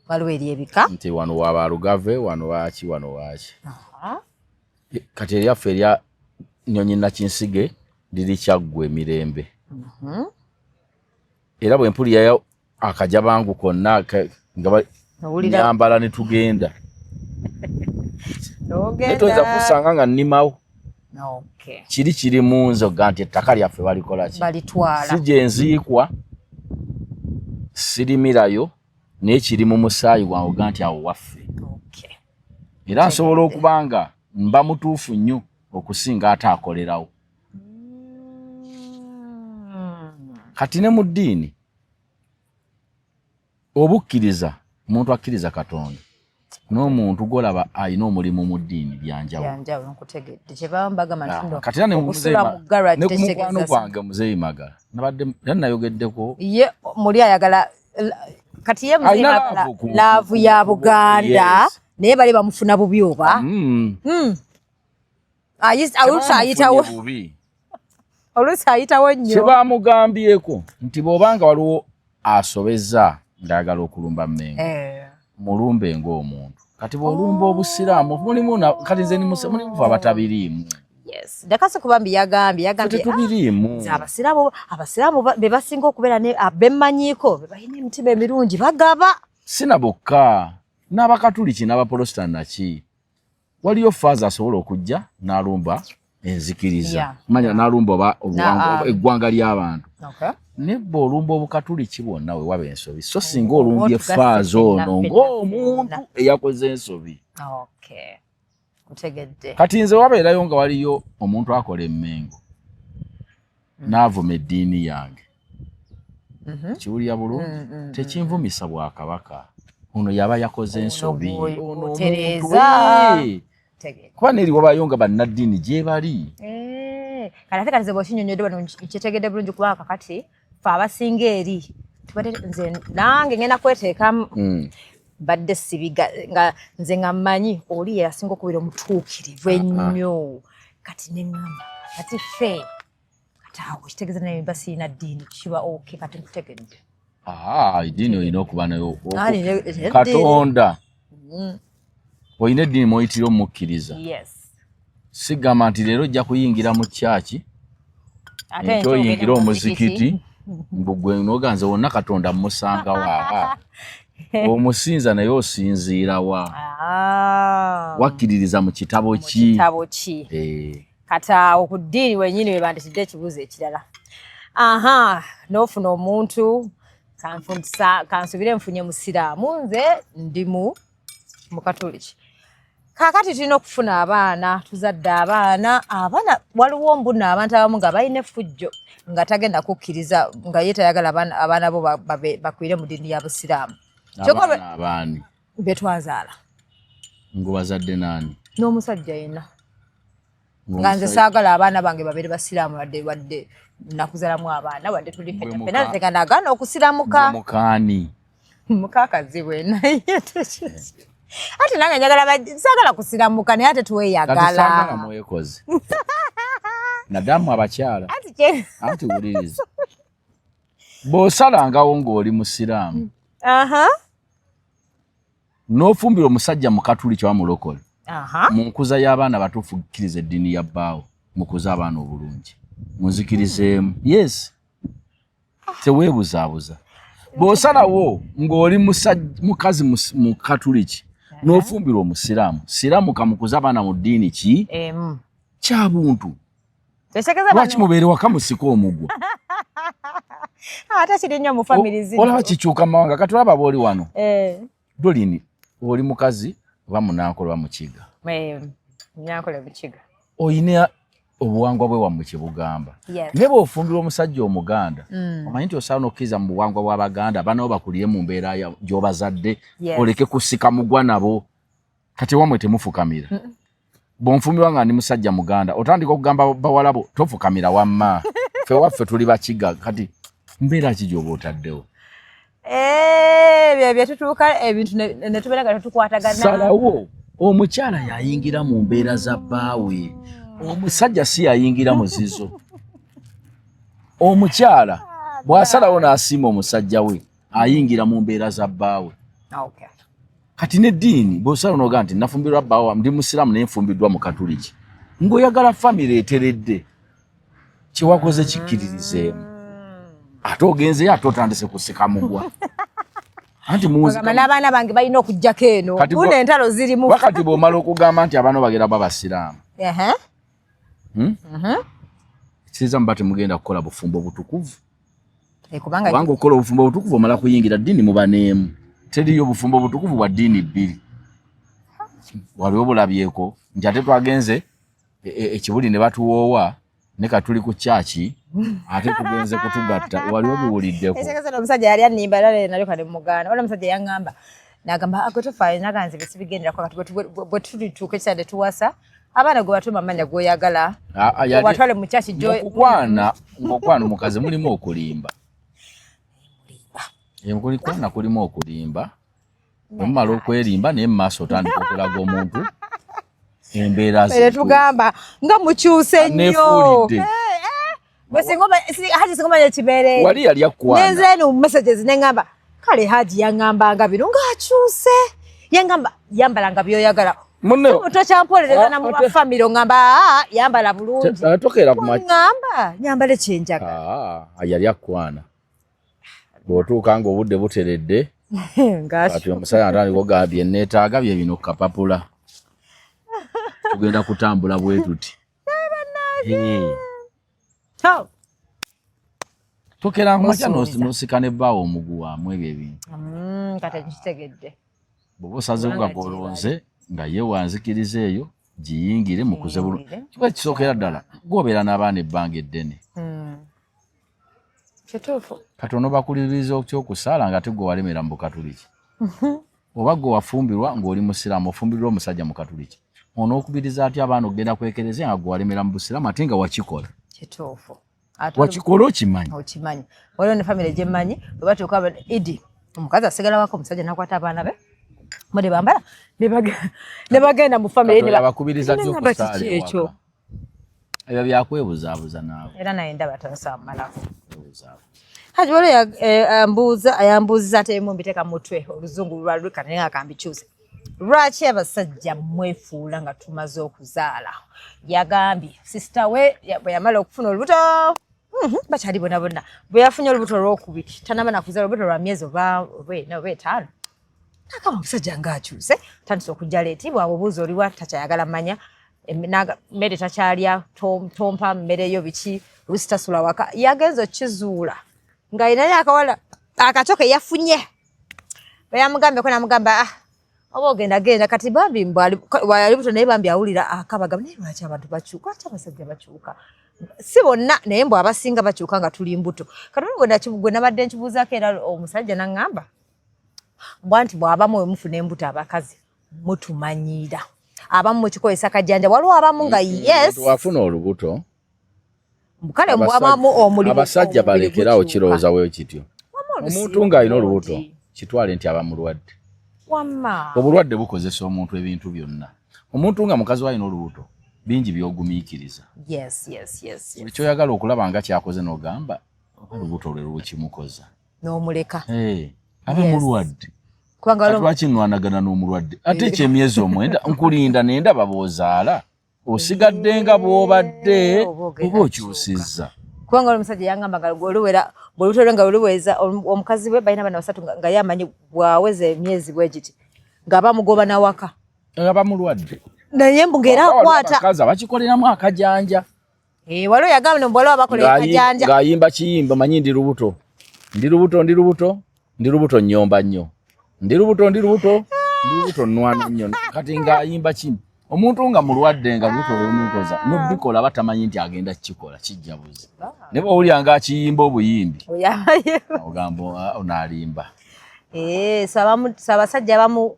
Speaker 1: Waliwo ery'ebika
Speaker 2: nti wano wabalugave wano waaki wano waaki kati eryaffe erya Nnyonyi Nakinsige liri Kyaggwe Mirembe. Era bwe mpulirayo akajabangu konna nga nyambala ne tugenda toyinza kusanga nga nnimawo kiri mu nzoga nti ettaka lyaffe balikola ki
Speaker 1: balitwala
Speaker 2: si gye nziikwa sirimirayo naye kiri mu musaayi gwange ga nti awo waffe era nsobola okuba nga mba mutuufu nnyo okusinga ate akolerawo. Kati ne mu ddiini obukkiriza omuntu akkiriza Katonda n'omuntu golaba ayina omulimu mu ddiini byanjawulo
Speaker 1: nkutegedde kyebambagamba ntindo
Speaker 2: kati ne kumukwano gwange Muzeeyi Magala nabadde nayogeddeko ye
Speaker 1: muli ayagala kati ye Muzeeyi Magala laavu ya Buganda naye bali bamufuna bubi oba oluusi ayitawo nnyo
Speaker 2: kyebamugambyeko nti bw'obanga waliwo asobeza ndagala okulumba Mmengo mulumbe ng'omuntu kati bw'olumba obusiraamu mulimu kati nze mulimu abatabiriimu
Speaker 1: Yes. Ndakase kubambi yagambye
Speaker 2: tubirimu.
Speaker 1: Abasiramu bebasinga okubeera ne abemmanyiko bebalina emitima emirungi bagaba.
Speaker 2: Sina bokka n'abakatuliki n'abaprotestant naki. Waliyo faaza asobola okujja n'alumba enzikiriza. Manya n'alumba eggwanga ly'abantu.
Speaker 1: Okay.
Speaker 2: Nebbo olumba obukatuliki bwonna we waba ensobi. So singa olumbye faaza ono ng'omuntu eyakoze ensobi.
Speaker 1: Okay. Utegedde.
Speaker 2: Kati nze wabeerayo nga waliyo omuntu akola emmengo. N'avuma eddiini yange. Kiwulira bulungi. Tekinvumisa Bwakabaka. Ono yaba yakoze ensobi.
Speaker 1: Tereza.
Speaker 2: Kuba neri wabayo nga bannaddiini gye bali.
Speaker 1: Kati ate kati bw'okinyonnyodde bano kyetegedde bulungi kuba kakati fe abasinga eri. Nze nange ngenda kweteekamu. Badde sibiga nga nze ngamanyi oli yasinga okubeera omutuukirivu ennyo. Kati neŋŋamba kati ffe kati awo kitegeeza naye basiina ddiini kiba okay kati nkutegedde.
Speaker 2: Eddiini olina okuba nayo Katonda. Olina eddiini mw'oyitira omukkiriza.
Speaker 1: Yes.
Speaker 2: Sigamba nti leero ojja kuyingira mu kyaki ate oyingira omuzikiti mbugwe n'oganze wonna Katonda musanga wa. Omusinza naye osinziira wa. Wakkiririza mu kitabo ki?
Speaker 1: Kata ku ddiini wennyini we banditidde ekibuuzo ekirala. N'ofuna omuntu kansubire nfunye musiraamu nze ndi mu Katoliki. Kakati tulina okufuna abaana, tuzadde abaana waliwo mbunna abantu abamu nga balina effujjo nga tagenda kukkiriza nga ye tayagala abaana bo bakwire mu ddiini ya Busiraamu.
Speaker 2: Abaani
Speaker 1: betwazaala.
Speaker 2: Ng'obazadde nani?
Speaker 1: N'omusajja yenna. Nga nze saagala abaana bange babeere Basiraamu wadde nakuzaalamu abaana wadde tuli fena nga nagaana okusiramuka.
Speaker 2: Mukaani.
Speaker 1: Mukaakazi naye ate nange njagala saagala kusiramuka naye ate tuweyagala.
Speaker 2: Kati saagala mwekoze. Nadamu abakyala. Ati wuliriza. Bw'osalangawo ng'oli Musiraamu. N'ofumbira omusajja mu Katuliki wa mulokole. Mu nkuza y'abaana batuufu kkiriza eddiini ya bbaawo mukuza abaana obulungi. Munzikirizeemu. Yes. Teweebuzaabuza. Bw'osalawo ng'oli mukazi mu Katuliki n'ofumbira Omusiraamu. Siraamuka mukuza abaana mu ddiini ki? Kya buntu. Lwaki mubeere waka musika omugwa?
Speaker 1: Ate kiri nnyo mu family zino.
Speaker 2: Olaba kikyuka mawanga kati olaba bw'oli wano. Dolini oli mukazi oba munankole oba mukiga.
Speaker 1: Munankole mukiga.
Speaker 2: Oyina obuwangwa bwe wammwe kye bugamba. Ne bw'ofumbira omusajja Omuganda, omanyi nti osaana okkiriza mu buwangwa bw'Abaganda banabo bakulire mu mbeera gy'obazadde oleke kusika mugwa nabo. Kati wammwe temufukamira. Bw'onfumbirwa nga ndi musajja Muganda otandika okugamba bawala bo tofukamira wamma. Ffe waffe tuli bakiga kati mbeera ki gy'oba otaddewo?
Speaker 1: Bye tutuuka ebintu ne tubeera nga tetukwatagana.
Speaker 2: Salawo omukyala yayingira mu mbeera za bbaawe. Omusajja si yayingira mu zizo. Omukyala bw'asalawo n'asiima omusajja we ayingira mu mbeera za bbaawe. Kati n'eddiini bw'osalawo n'ogaa nti nafumbirwa bbaawe ndi Musiraamu naye nfumbiddwa mu Katuliki. Ng'oyagala famire eteredde. Kiwakoze kikkiririzeemu. Ate ogenzeyo ate otandise kusika mugwa. Anti muzika
Speaker 1: n'abaana bange balina okujjako eno. Buna entalo zirimu.
Speaker 2: Wakati bw'omala okugamba nti abaana bagenda Basiraamu. Kiriza mba temugenda kukola bufumbo butukuvu. Kubanga okukola obufumbo butukuvu omala kuyingira ddiini muba n'emu. Teriyo obufumbo butukuvu bwa ddiini bbiri. Waliwo bulabyeko nti ate twagenze ekibuli ne batuwoowa ne katuli ku kyaki ate tugenze kutugatta waliwo biwuliddeko.
Speaker 1: Esekeza omusajja yali annimba era nalyo kale muganda. Wala omusajja yaŋŋamba n'agamba agotofayo naganze besibigendera kwa kati bwe tulituuka ekisadde tuwasa abaana gwe batuma amanya g'oyagala watwale mu kyaki
Speaker 2: ng'okwana omukazi mulimu okulimba. Kwana kulimu okulimba. Omumala okwerimba naye mu maaso otandika okulaga omuntu embeera ze.
Speaker 1: Tugamba nga mukyuse nnyo. Haji singomanya ekibeere.
Speaker 2: Wali yali akwana.
Speaker 1: Nenze eno mu messages neŋŋamba kale Haji yaŋŋambanga bino ng'akyuse. Yaŋŋamba yambalanga by'oyagala
Speaker 2: Munne
Speaker 1: muto kyampolereza na mu family ngamba yambala bulungi.
Speaker 2: Tokera ku machi.
Speaker 1: Ngamba nyambale kyenjaga.
Speaker 2: Yali akwana. Bwotuuka ng'obudde buteredde. Kati omusaya ndani kogambye neetaaga bye bino kapapula. Tugenda kutambula bwe tuti. Tokera ku machi nosikane bawo omuguwa mwebyo ebintu.
Speaker 1: Kati nkitegedde.
Speaker 2: Bobosaze kugabolonze nga ye wanzikiriza eyo giyingire mu kuze bulungi. Kiba kisookera ddala gw'obeera n'abaana ebbanga eddene.
Speaker 1: Kituufu.
Speaker 2: Katono bakuliriza okyokusaala nga tegwe walemera mu Bukatuliki. Oba gwe wafumbirwa ng'oli musiraamu ofumbirwa omusajja mu Katuliki. Onookubiriza atya abaana okugenda kwekereza nga gwe walemera mu busiraamu ate nga wakikola.
Speaker 1: Kituufu.
Speaker 2: Wakikola okimanyi.
Speaker 1: Okimanyi. Waliwo ne family gye mmanyi bwe batuuka Idi omukazi asigala wako omusajja n'akwata abaana be. Mode bambala ne bagenda mu family
Speaker 2: ne bakubiriza gy'okusaala ekyo. Ebyo byakwebuzabuza naawe.
Speaker 1: Era naye ndaba tansammalako. Haji wale ayambuuza ate mu mbiteeka mutwe oluzungu lwalulika naye akambikyusa. Lwaki abasajja mwefuula nga tumaze okuzaala? Yagambye sister we bwe yamala okufuna olubuto bakyali bonna bonna bwe yafunye olubuto olwokubiri tanaba nakuzaala olubuto lwa myezi oba etaano. Kama omusajja ng'akyuse tandise okujja leeti bw'abuuza oliwa takyayagala manya mmere takyalya tompa mmere yo biki oluusi tasula waka yagenza okkizuula ng'ayinayo akawala akato ke yafunye bwe yamugambeko n'amugamba oba ogenda kati bambi wali buto naye bambi awulira akabagamba naye lwaki abantu bakyuka lwaki abasajja bakyuka si bonna naye mbw abasinga bakyuka nga tuli mbuto kati gwe nabadde nkibuuzaako era omusajja n'aŋŋamba Bwanti bw'abamu we mufuna embuto abakazi mutumanyira abamu mukikozesa kajjanja waliwo abamu nga yes
Speaker 2: wafuna olubuto
Speaker 1: kale abamu omulimu
Speaker 2: abasajja balekerawo kirowooza weyo kityo omuntu ng'alina olubuto kitwale nti abamulwadde obulwadde bukozesa omuntu ebintu byonna omuntu nga mukazi walina olubuto bingi byogumiikiriza ekyoyagala okulaba nga kyakoze n'ogamba olubuto lwe lukimukoza
Speaker 1: n'omuleka
Speaker 2: aba mulwadde lwaki nwanagana n'omulwadde ate ekyemyezi 9 nkulinda nendaba b'ozaala osigadde nga bw'obadde oba okyusizza
Speaker 1: kubanga omusajja yangamba nga bw'olubuto lwe nga luweza omukazi we balina abaana 3 nga yamanyi bw'aweza emyezi bwe giti nga bamugoba nawaka
Speaker 2: aba mulwadde
Speaker 1: naye mbu ng'era akwata
Speaker 2: abakazi abakikoleramu akajanja
Speaker 1: waliwo yagamba nomubwala bakola akajanja
Speaker 2: ng'ayimba kiyimba manyi ndi lubuto ndi lubuto nnyomba nnyo ndi lubuto nnwana nnyo kati ng'ayimba kino omuntu nga mulwadde nga lubuto lwemukoza nobikola batamanyi nti agenda kukikola kijjabuzi ne bw'owulira ng'akiyimba obuyimbi ogamba onaalimba
Speaker 1: so abasajja abamu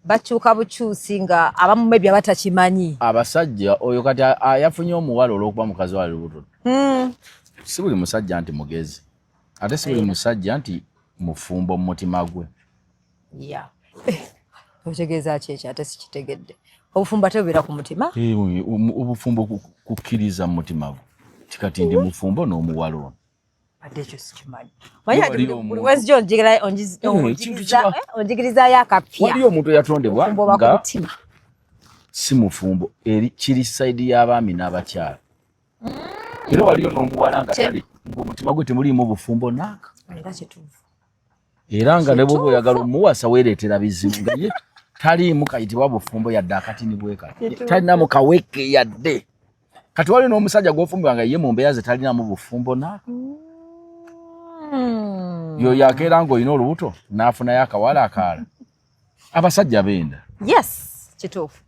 Speaker 1: bakyuka bukyusi nga abamu maybe abatakimanyi
Speaker 2: abasajja oyo kati yafunye omuwala olw'okuba mukazi wa lubuto si buli musajja nti mugezi ate si buli musajja nti mufumbo mu mutima gwe
Speaker 1: otegeeza ki ekyo ate sikitegedde obufumbo ate bubeera ku mutima
Speaker 2: obufumbo kukkiriza mu mutima gwe kikati ndi mufumbo n'omuwala ono
Speaker 1: adde ekyo sikimanyi manyi wezi onjigirizayo akapya
Speaker 2: waliyo omuntu eyatondebwa nga si mufumbo kiri sayidi y'abaami n'abakyala era waliyo n'omuwala nga tali ng'omutima gwe temuliimu bufumbo naaka era nga ne bwoba oyagala omuwasa weereetera bizibu nga ye taliimu kayitibwa bufumbo yadde akatini bwekati talinamu kaweke yadde kati waliyo n'omusajja gw'ofumbibwa nga ye mu mbeera ze talinamu bufumbo naaka yo yakeera ng'olina olubuto n'afunayo akawala akaala abasajja benda
Speaker 1: kituufu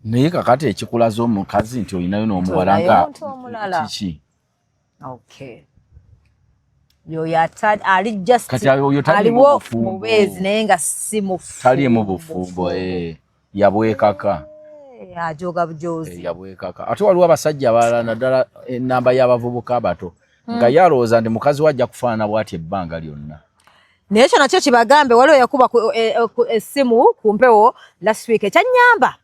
Speaker 2: naye kakati ekikulaza omukazi nti olinayo n'omuwala nga kiki
Speaker 1: aliwo mubeezi naye nga si mufumbo
Speaker 2: taliimu bufumbo yabwekaka
Speaker 1: ajoga bujozi
Speaker 2: yabwekaka ate waliwo abasajja abalala naddala enamba y'abavubuka abato nga yalowooza nti mukazi wajja kufaanana bw'ati ebbanga lyonna
Speaker 1: naye ekyo nakyo kibagambe waliwo yakuba essimu ku mpewo last week ekyanyamba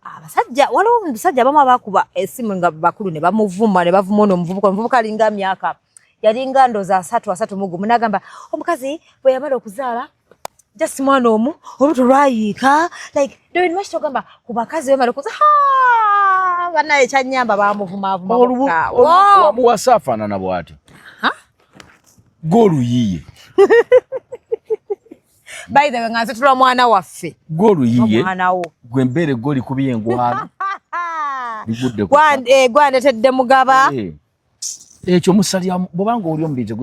Speaker 1: abasajja waliwo omusajja abamu abakuba essimu nga bakulu ne bamuvuma ne bavuma ono omuvubuka alinga myaka yalinga ndooza 3 mu gumu n'agamba omukazi bwe yamala okuzaala just mwana omu olubuto lwayiika like ndio lwaki togamba ku bakazi bemala okuza banaye kyanyamba bamuvumavuma
Speaker 2: wamuwasa afaanana bw'atyo goluyiye
Speaker 1: by the way nganze tulwa mwana waffe
Speaker 2: goluyiye gwe mbere goli kubiye engwalo
Speaker 1: gwandetedde mugaba
Speaker 2: ekyo musalya bwobanga oli omubiri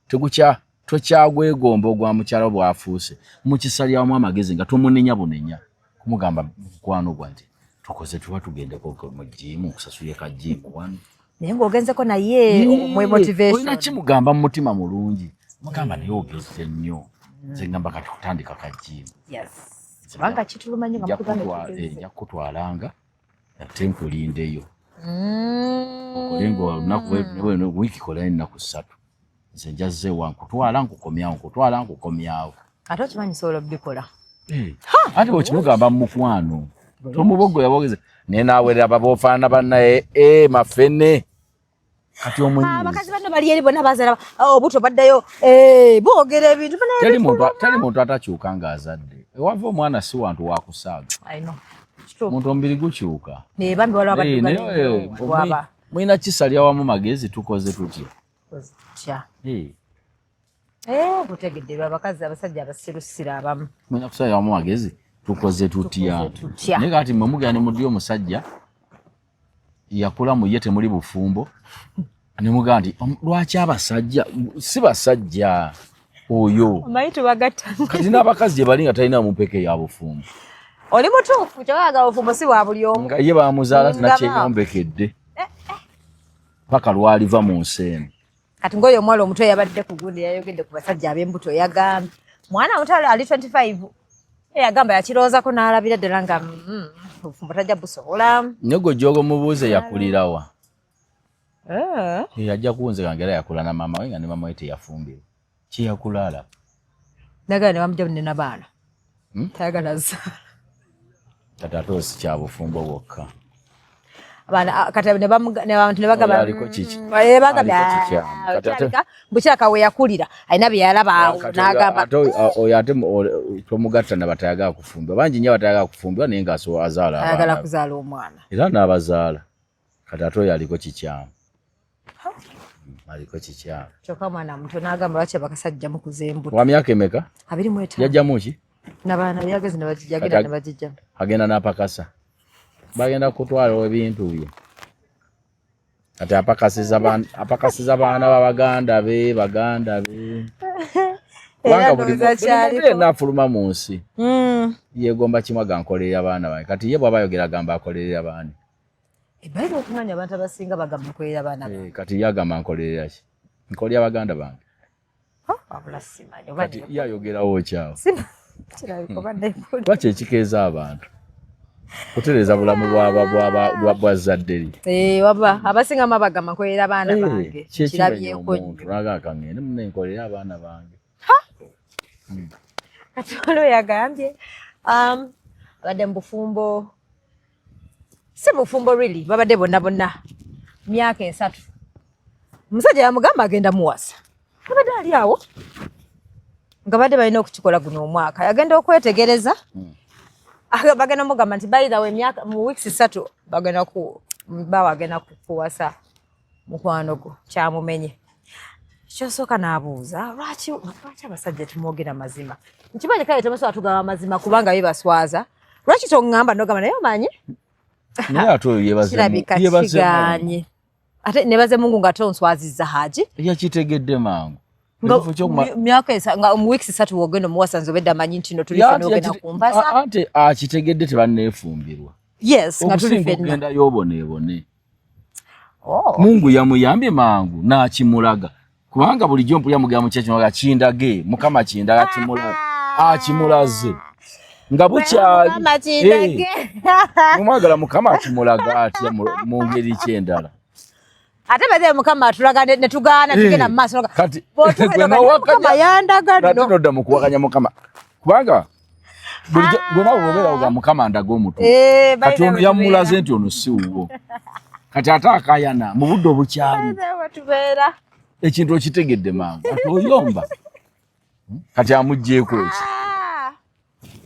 Speaker 2: tegukya tokyagwegomba ogwa mukyala bwafuuse mukisalyamu amagezi nga tomunenya bunenya kumugamba mukwano gwanti tukoze tuba tugende mu jimu kusasuye ka jimu wano
Speaker 1: naye ng'ogenzeko naye mwe motivation
Speaker 2: olina kimugamba mu mutima mulungi mugamba naye ogeze nnyo nze ngamba kati kutandika ka jimu
Speaker 1: kubanga kitulumanyi nga mukugamba
Speaker 2: nja kutwalanga ate nkulindeyo okolenga olunaku wiiki kola ennaku 3 nze njazze wankutwala nkukomyawo
Speaker 1: ate okimanyi sobola obikola
Speaker 2: ate bwekimugamba mu mukwano tomubogo yabogeze naye naawerera baboofaanana bannaye mafene kati
Speaker 1: abakazi banno bali eri bonna bazaala obuto baddayo boogera ebintu
Speaker 2: teri muntu atakyuka ng'azadde ewava omwana si wantu wakusaaga muntu omubiri gukyuka
Speaker 1: bambi waliwo
Speaker 2: abaddugalinwaba mulina kisalya wamu magezi tukoze tutya
Speaker 1: butegedde abakazi abasajja abasirusira abamu
Speaker 2: mulina kusalya wamu magezi tukoze tutya naye kati mwe mugenda ne muddi omusajja yakula mu ye temuli bufumbo ne mugamba nti lwaki abasajja si basajja oyo kati n'abakazi gye bali nga talina mupeke ya bufumbo
Speaker 1: oli mutuufu kyoyaga bufumbo si bwa buli omu
Speaker 2: nga ye bamuzaala tinakyeyombekedde paka lwaliva mu nsi eno
Speaker 1: kati ng'oyo omuwala omuto yabadde ku gundi yayogedde ku basajja ab'embuto yagambye mwana omuto ali 25 yagamba yakiroozako n'alabira ddala nga obufumbo tajja busobola
Speaker 2: nyogo jogo mubuuze yakulirawa yajja kuwunzika ngera yakula na mama we nga ne mama we teyafumbirwa kiyakulala
Speaker 1: nagala ne bamujja bunne n'abaana tayagala zaala
Speaker 2: kati ate osi kya bufumbo bwokka
Speaker 1: kati abantu ne bagamba bukyaka we yakulira alina bye yalaba n'agamba
Speaker 2: oyo ate tomugatta na batayagala kufumbirwa bangi nnyo batayagala kufumbirwa naye ng'azaala
Speaker 1: ayagala kuzaala omwana
Speaker 2: era n'abazaala kati ate oyo aliko kikyamu aliko kikyamu
Speaker 1: kyokka mwana muto n'agamba lwaki abakasajja mukuza embuto
Speaker 2: wa myaka emeka
Speaker 1: 25
Speaker 2: yajjamu ki
Speaker 1: n'abaana byagezi ne bagijjamu
Speaker 2: agenda n'apakasa bagenda kutwala ebintu bye ati apakasiza baana babaganda be kubanga buli nafuluma mu nsi yegomba kimu agankolerera abaana bange kati ye bw'aba ayogera agamba akolerera baani
Speaker 1: ebayibuli okumanya abantu abasinga bagamba nkolerera baana
Speaker 2: kati ye agamba nkolerera ki nkolera abaganda bange
Speaker 1: wabula simanyi
Speaker 2: kati ye ayogerawo kyawo lwaki ekikeeza abantu kutereza bulamu bwa zadderi
Speaker 1: waba abasinga mabagamba nkolerera abaana bange
Speaker 2: kirabyeko nagakangende munenkolera abaana bange
Speaker 1: kati olwo yagambye abadde mubufumbo si bufumbo really babadde bonna myaka 3 omusajja yamugamba agenda muwasa abadde ali awo nga badde balina okukikola guno omwaka yagenda okwetegereza bagenda mugamba nti by the way mu weeks 3 bagenda kuwasa mukwano gwo kyamumenye kyosooka n'abuuza lwaki abasajja temwogera mazima nkimanyi kale temusobola tugaba mazima kubanga bebaswaza lwaki tongamba nogamba naye omanyi
Speaker 2: naye ate oyo
Speaker 1: yebazekiganye ate nebaze mungu nga tonswazizza haji
Speaker 2: yakitegedde mangu
Speaker 1: myaka nga mu weeks 3 wogenda muwasa nzobedde amanyi nti no tulife n'ogenda kumbasa
Speaker 2: ate akitegedde tebanneefumbirwa
Speaker 1: nga tulife
Speaker 2: ogenda yoboneebone mungu yamuyambye mangu n'akimulaga kubanga bulijjo mpulira mugamba mu kyekino kindage mukama kindaga akimulaze nga bukyali mwagala mukama akimulaga atya mu ngeri kyendala
Speaker 1: ate bade mukama atulaga ne tugaana tugenda mu maaso
Speaker 2: kati
Speaker 1: mukama yandaga
Speaker 2: nodda mu kuwakanya mukama kubanga bulijjo gwe nawe obeera oga mukama ndaga omutu kati ono yamulaze nti ono si wuwo kati ate akayana mu budde obukyali ekintu okitegedde mangu ate oyomba kati amugjeeko ki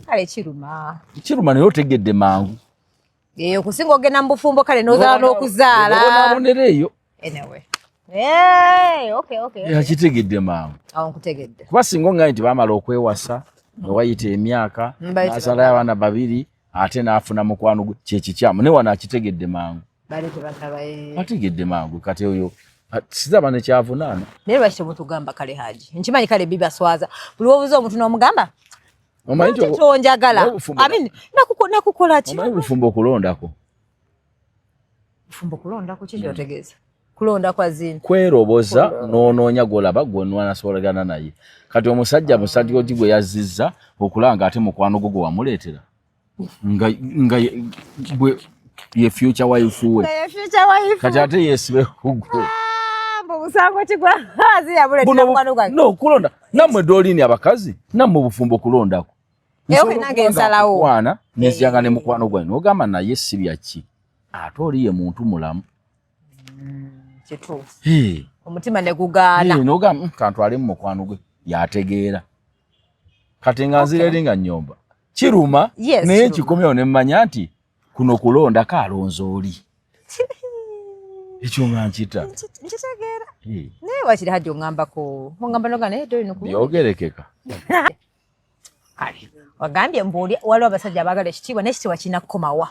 Speaker 1: kale kiruma
Speaker 2: naye otegedde mangu
Speaker 1: okusinga ogenda mu bufumbo kale n'ozaala n'okuzaala
Speaker 2: onaabonera eyo
Speaker 1: anyway okay
Speaker 2: yakitegedde mangu
Speaker 1: awo nkutegedde
Speaker 2: kuba singa oŋŋaye nti baamala okwewasa newayita emyaka n'azaalayo abaana 2 ate n'afuna mukwano gwe kyekikyamu naye wano akitegedde mangu ategedde mangu kati oyo sizaba nekyavunaana
Speaker 1: naye lwaki temutugamba kale Haji nkimanyi kale bibaswaza buli wobuuza omuntu n'omugamba tonjagala nakukola ki
Speaker 2: omanyi bufumbo okulondako
Speaker 1: kikyotegeeza kulonda kwa zini
Speaker 2: kweroboza n'onoonya gwolaba gwenwanasolagana naye kati omusajja oti gwe yazizza okulanga ate mukwano gwo gwe wamuleetera nga ye future wife we kati ate yesibe kugwo
Speaker 1: musango kigwa hazi yabuleetera mukwano gwange
Speaker 2: no kulonda nammwe doolini abakazi nammwe bufumbo kulondako
Speaker 1: nange nsalawo
Speaker 2: kwana neziyanga ne mukwano gwange n'ogamba naye si byaki ate oli ye muntu mulamu
Speaker 1: kituufu omutima ne gugaana
Speaker 2: n'ogamba kantwale mu mukwano gwe yategeera kati nga nzira eri nga nnyomba kiruma naye nkikomyewo ne mmanya nti kuno kulonda kalonza oli ekyo nga nkita
Speaker 1: nkitegeera naye wakiri Haji oŋŋambako oŋŋamba noga naye dolino
Speaker 2: byogerekeka
Speaker 1: kale wagambye mbu waliwo abasajja abaagala ekitiibwa naye ekitiibwa kirina kukomawa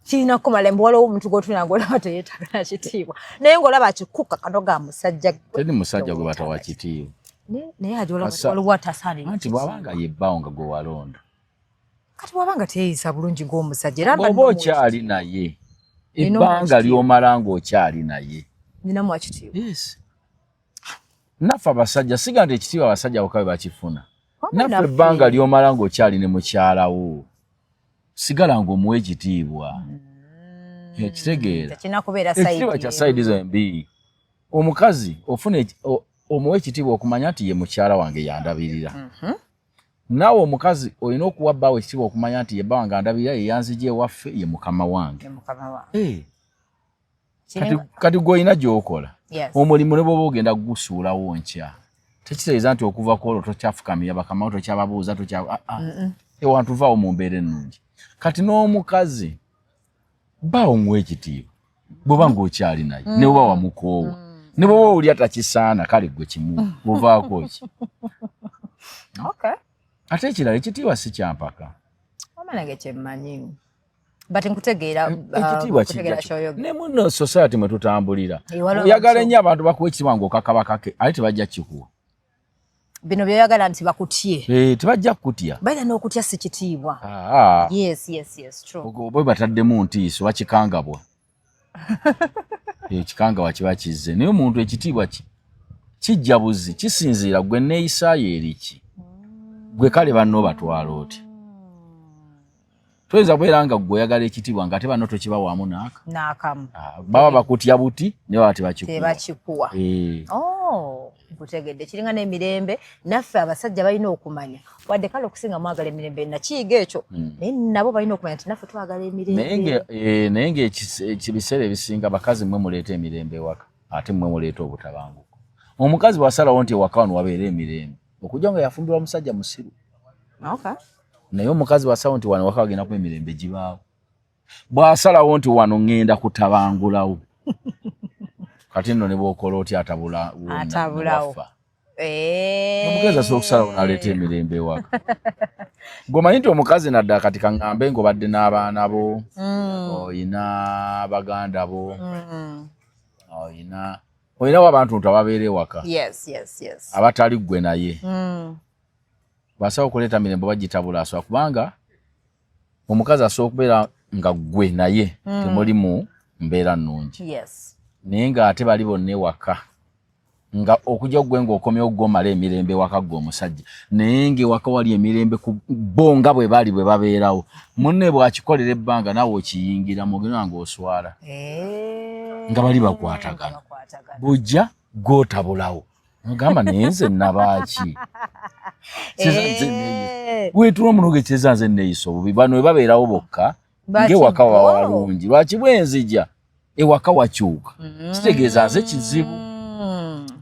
Speaker 1: kirina kukomala mbu waliwo omuntu gw'otulina ng'olaba teyeetagala kitiibwa naye ng'olaba akikuka kanoga musajja
Speaker 2: teri musajja gwe batawa kitiibwa
Speaker 1: naye Haji waliwo atasaanira
Speaker 2: anti bw'abanga yebbaawo nga gwe walonda
Speaker 1: kati bw'abanga teyeeyisa bulungi ng'omusajja era
Speaker 2: oba okyali naye ebbanga ly'omala ng'okyali naye
Speaker 1: ninamu wakitiibwa
Speaker 2: naffe abasajja siga nti ekitiibwa abasajja bokka bwe bakifuna naffe ebbanga ly'omala ng'okyali ne mukyalawo sigala ng'omuwa ekitiibwa ekitegeera ekitiibwa kya sayidi zombi omukazi ofuna omuwa ekitiibwa okumanya nti ye mukyala wange yandabirira naawe omukazi olina okuwa bbaawo ekitiibwa okumanya nti ye bba wange andabirira ye yanzija ewaffe ye mukama wange kati gw'olina gy'okola omulimu ne bw'oba ogenda kugusuulawo nkya tekitegeeza nti okuva ku olwo tokyafukamira bakamawo tokyababuuza ewantu vaawo mu mbeera ennungi kati n'omukazi bbaawo muwa ekitiibwa bw'oba ng'okyali naye ne bw'oba wamukoowa ne bw'oba oli atakisaana kale gwe kimu ovaako ki ate ekirala ekitiibwa si kyampaka
Speaker 1: omanage kyemmanyi but nkutegeera
Speaker 2: ekitiibwa kijja ne muno society mwe tutambulira oyagala ennyo abantu bakuwa ekitiibwa ng'okakabakake ate tebajja kikuwa
Speaker 1: bino byoyagala nti bakutye
Speaker 2: tebajja kukutya
Speaker 1: baina n'okutya si kitiibwa yes true
Speaker 2: bwe bataddemu ntiiso bakikangabwa ekikangabwa kiba kizze naye omuntu ekitiibwa kijja buzi kisinziira gwe neeyisaayo eriki gwe kale banno batwala oti toyinza kubeera nga gwe oyagala ekitiibwa nga ate banno tokiba wamu
Speaker 1: n'akamu
Speaker 2: baba bakutya buti ne baba
Speaker 1: tebakikuwa nkutegedde kiringa n'emirembe naffe abasajja balina okumanya wadde kale okusinga mwagala emirembe nakiyiga ekyo naye nabo balina okumanya nti naffe twagala emirembe
Speaker 2: naye ngaekibiseera ebisinga bakazi mmwe muleeta emirembe ewaka ate mmwe muleeta obutabanguko omukazi bw'asalawo nti ewaka wano wabeera emirembe okujja nga yafumbirwa musajja musiru naye omukazi bw'asalawo nti wano waka wagenda kuba emirembe gibaawo bw'asalawo nti wano ŋŋenda kutabangulawo kati nno ne bw'okola oti atabulawo omukazi asobola okusalawo n'aleeta emirembe ewaka gwomanyi nti omukazi naddala kati kaŋŋambe ng'obadde n'abaana bo oyina baganda bo oyinawo abantu nti ababeera ewaka abatali ggwe naye bw'asobola okuleeta mirembe bagitabula asobola kubanga omukazi asobola okubeera nga ggwe naye temuli mu mbeera nnungi naye ng'ate bali bonna ewaka nga okujja gwe ng'okomyewo gw'omala emirembe ewaka gwe omusajja naye ng'ewaka wali emirembe ku bo nga bwe bali bwe babeerawo munne bw'akikolera ebbanga naawe okiyingira mugenda ng'oswala nga bali bakwatagana bujja gw'otabulawo ogamba naye nze nabaaki weetula omunogo ekyeza nze neeyisa obubi bano we babeerawo bokka ng'ewaka walungi lwaki bwenzija ewaka wakyuka kitegeeza nze kizibu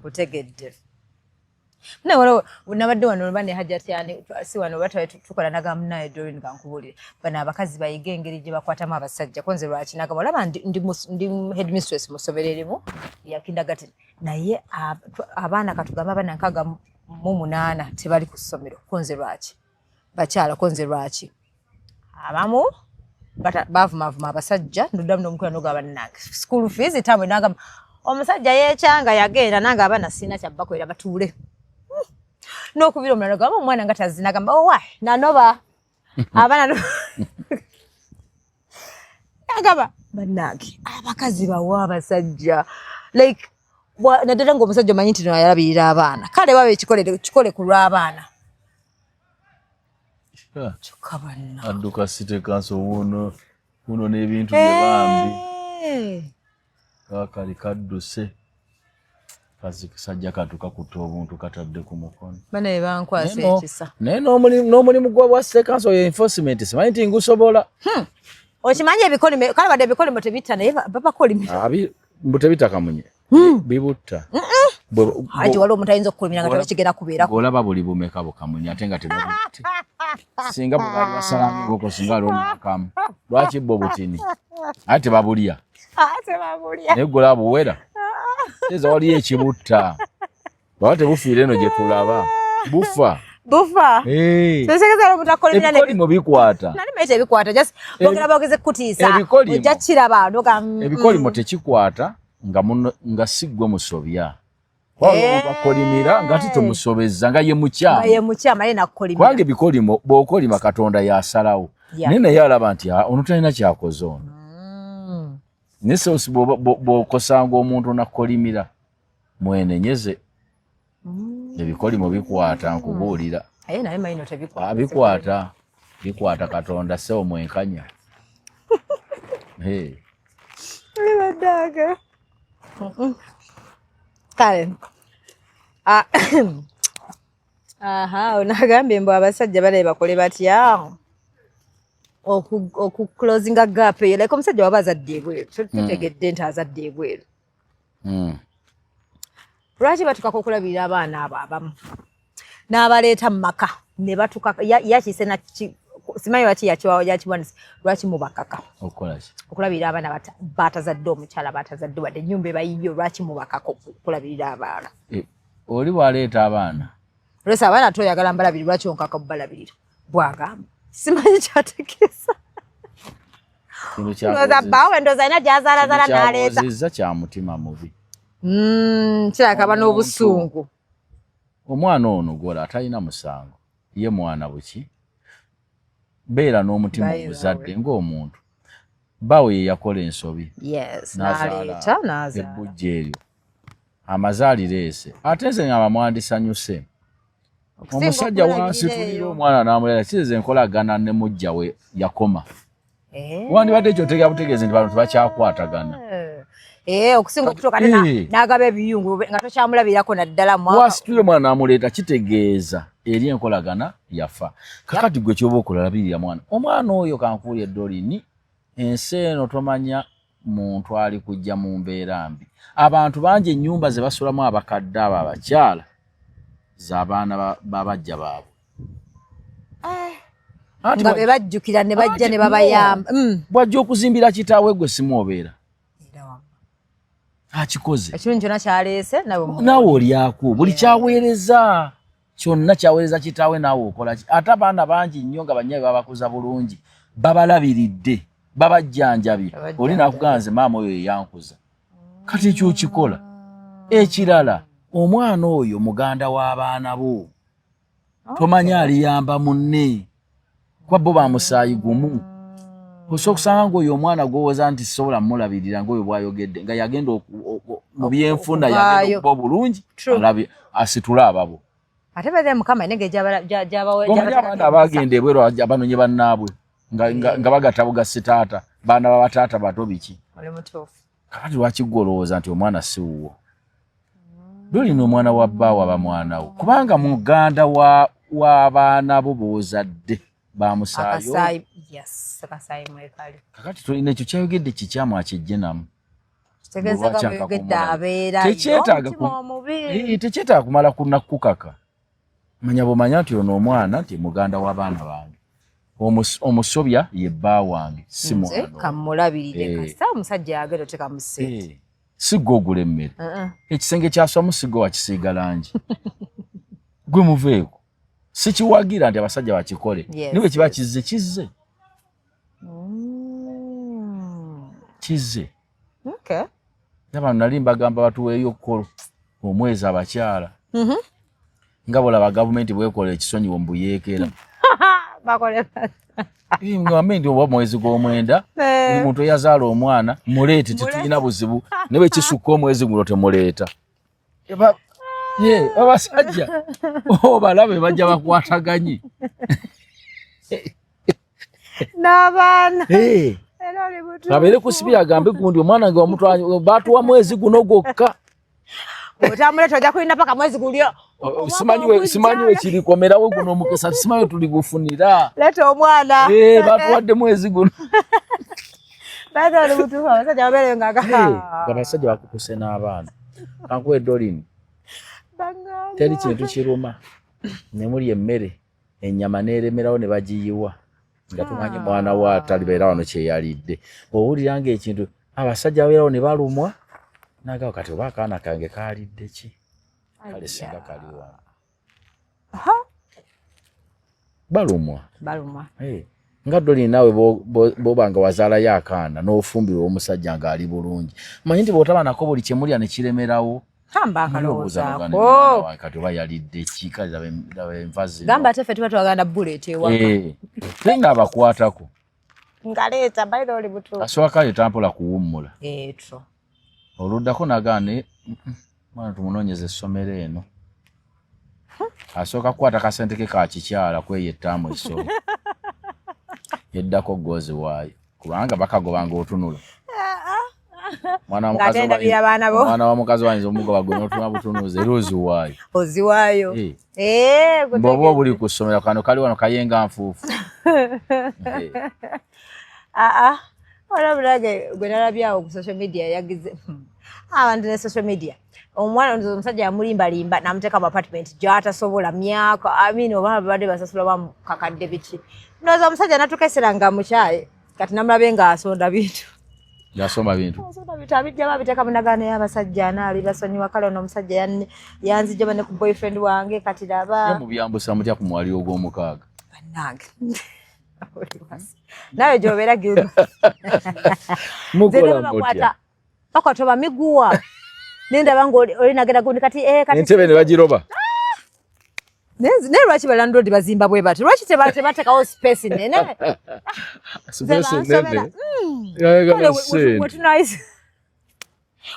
Speaker 1: kutegedde Na walo unabadde wano bane hajjati yani si wano batwa tukola naga mnaye Doreen kankubulira. Bana abakazi bayige engeri gye bakwatamu abasajja konze lwaki naga olaba ndi headmistress musobereremu ya kindergarten. Naye abaana katugamba bana nkaga mu 8 tebali ku ssomero konze lwaki. Bakyala konze lwaki. Abamu bavuma abasajja nduddamu n'omukula n'ogaba nange. School fees tamwe naga omusajja yekyanga yagenda nanga abana sina kyabakolera batuule. N'okubira omulala gamba omwana nga tazina gamba owa nanoba abana agaba banagi abakazi bawa abasajja like naddala ng'omusajja omanyi nti no yalabirira abaana kale babe kikole ku lw'abaana.
Speaker 2: Adduka city council wuno n'ebintu bye bambi kakali kadduse kazi kisajja katuka kuta obuntu katadde ku mukono
Speaker 1: bana ebankwasa ekisa
Speaker 2: naye n'omulimu gwa city council enforcement simanyi nti ngusobola
Speaker 1: okimanya ebikolime kale badde ebikolimo tebitta naye babakolime
Speaker 2: mbu tebita kamunye bibutta
Speaker 1: haji waliwo omuntu ayinza okukulimira nga tebakigenda kubeerako
Speaker 2: olaba buli bumeka bukamunye ate nga tebabutte singa bwali basalange ngoko singa aliwo omwakamu lwaki bo butini ate tebabulya naye gola buwera teza waliyo ekibutta baba tebufiire eno gye tulaba bufa ebikolimo bikwata
Speaker 1: nali maite ebikwata just bogera bogeze kutiisa ojja kiraba
Speaker 2: ebikolimo tekikwata nga siggwe musobya bakolimira nga titumusobezza nga ye mukyama
Speaker 1: ye nakolimira
Speaker 2: kubanga ebikolimo bw'okolima Katonda yasalawo naye naye alaba nti ono talina kyakoze ono naye sosi bw'okosanga omuntu nakolimira mwenenyeze ebikolimo bikwata nkubuulira bikwata Katonda sewo mwenkanya
Speaker 1: kale onagambye mbu abasajja balabe bakole batya okuclosinga gap eyo like omusajja waba azadde ebweru tutegedde nti azadde ebweru lwaki batukako okulabirira abaana abo abamu n'abaleeta mu maka ne batuka yakise simanyi lwaki yakiwanisa lwaki mubakaka okulabirira abaana batazadde omukyala batazadde wadde ennyumba ebayiyo lwaki mubakaka okulabirira abaana
Speaker 2: oli bwaleeta abaana
Speaker 1: olwesa abaana toyagala mbalabiri lwaki onkaka bubalabirira bwagamba simanyi kyategeeza bawe ndoza ina gyazaalazala n'aleeta
Speaker 2: kyakozizza kya mutima mubi
Speaker 1: kirakaba n'obusungu
Speaker 2: omwana ono gwola atalina musango ye mwana buki beera n'omutima oguzadde ng'omuntu bawe ye yakola ensobi
Speaker 1: n'aleeta
Speaker 2: ebbujja eryo amazaaliro ese ate nze nga bamwandisanyuse omusajja wansitulira omwana n'amulera kireze enkolagana ne mujja we yakoma wandibadde ekyo tegera butegeeze nti bano tebakyakwatagana
Speaker 1: okusinga okutuuka n'agaba ebiyungu nga tokyamulabirako naddala
Speaker 2: wasitulira omwana n'amuleeta kitegeeza eri enkolagana yafa kakati gwe kyoba okulalabirira omwana oyo kankuulye Doreen ensi eno tomanya muntu ali kujja mu mbeera mbi abantu bangi ennyumba ze basulamu abakadde abo abakyala z'abaana babajja baabwe
Speaker 1: nga be bajjukira ne bajja ne babayamba
Speaker 2: bwajja okuzimbira kitaawe gwe simwobeera akikoze
Speaker 1: ekintu kyonna kyaleese
Speaker 2: naawe olyako buli kyaweereza kyonna kyaweereza kitaawe naawe okola ki ate abaana bangi nnyo nga bannyabe babakuza bulungi babalabiridde babajjanjabye oli naakugamba nze maama oyo yeyankuza kati ekyo kikola ekirala omwana oyo muganda w'abaana bo tomanya aliyamba munne kwa bo bamusaayi gumu osobola okusanga ng'oyo omwana gwowoza nti sobola mulabirira ng'oyo bw'ayogedde nga yagenda mu byenfuna yagenda okuba obulungi asitula ababo
Speaker 1: ate beze mukama nenge
Speaker 2: abaana abagenda ebweru abanonye bannaabwe nga bagatabuga sitaata baana babataata bato biki kakati lwaki gwe olowooza nti omwana si wuwo Doreen omwana wa bbaawo aba mwana wo kubanga muganda w'abaana bo b'ozadde bamusaayo kakati tolina ekyo kyayogedde kikyamu akijje namu tekyetaaga kumala kunakukaka. Manya bw'omanya nti ono omwana nti muganda w'abaana bange. Omusobya ye bba wange si mwana.
Speaker 1: Kamulabirire kasa omusajja yagero tekamuseeti.
Speaker 2: Si gwe ogula emmere. Ekisenge kyaswamu si gwe wakisiiga langi. Gwe muveeko. Si kiwagira nti abasajja bakikole. Niwe kiba kizze. Kizze.
Speaker 1: Okay.
Speaker 2: N'abantu nali mbagamba batuweeyo kkolo omwezi abakyala. Nga bw'olaba gavumenti bw'ekola ekisonyiwo mbuyeekera.
Speaker 1: Bakola.
Speaker 2: Ngamendi oba mwezi gw'omwenda omuntu eyazaala omwana muleete tetulina buzibu ne bwe kisukka omwezi guno temuleeta. Abasajja balabe bajja bakwataganye
Speaker 1: n'abaana
Speaker 2: abeere kusibira agambe gundi omwana nga omutwala baatuwa mwezi guno gwokka.
Speaker 1: Otamuleta ojja kulina paka mwezi gulyo.
Speaker 2: Simanyiwe kirikomerawo guno omukisa simanyi tuligufunira.
Speaker 1: Leta omwana.
Speaker 2: Batuwadde mwezi guno.
Speaker 1: Baada butufa abasajja babeere ngaga.
Speaker 2: Abasajja bakukuse n'abaana. Kankuwe dolini. Teri kintu kiruma. Ne muli emmere ennyama n'eremerawo ne bagiyiwa. Nga tumanyi mwana wa talibeera wano kyeyalidde. Owulira ng'ekintu abasajja babeerawo ne balumwa. Nagawo kati oba akaana kange kaalidde ki? Kale singa kaliwa. Balumwa. Nga Dolly naawe bw'obanga wazaalayo akaana n'ofumbirwa omusajja ng'ali bulungi. Manyi nti bw'otaba nako buli kye mulya ne kiremerawo.
Speaker 1: Kamba akalowoozaako.
Speaker 2: Kati oba yalidde ki? Kale laba enva zino.
Speaker 1: Gamba ate ffe tuba twagala bulleeti ewaka.
Speaker 2: Tenga abakwatako.
Speaker 1: Ngaleeta bayiro oli butuufu.
Speaker 2: Asooka kaleeta mpola kuwummula.
Speaker 1: Tro.
Speaker 2: Oluddako nagaane mwana tumunoonyeze essomero eno. Asooka kukwata kasente ke ka kikyala kweyettaamu essomero. Yeddako gozi waayo kubanga bakagobanga otunula. Mwana wa mukazi wange omugoba gwe n'otunula butunuuzi era oziwaayo.
Speaker 1: Oziwaayo.
Speaker 2: Bw'oba buli ku ssomero kano kali wano kayenga nfuufu.
Speaker 1: Wala bulage gwe nalabyawo ku social media yagize. Abantu ne social media. Omwana nzo omusajja yamulimbalimba n'amuteeka mu apartment gy'atasobola myaka. Oba babadde basasula bamukakadde biki. Ndowooza omusajja n'atukesera nga mukyaye. Kati namulabe ng'asonda bintu.
Speaker 2: Yasomba bintu.
Speaker 1: Asonda bintu abijja babiteeka mu ndagaano y'abasajja anaali basonyiwa kale ono omusajja yanzijja ne ku boyfriend wange kati laba.
Speaker 2: Mubiyambusa mutya ku mwali ogw'omukaaga.
Speaker 1: Bannange. Nawe gy'obeera Gilma.
Speaker 2: Mukola mutya.
Speaker 1: Bakwata bamiguwa. Nendaba ng'olinagera gundi kati
Speaker 2: entebe ne bagiroba.
Speaker 1: Ne lwaki balandlord bazimba bwe bati? Lwaki tebateekawo space nene?
Speaker 2: Space nene.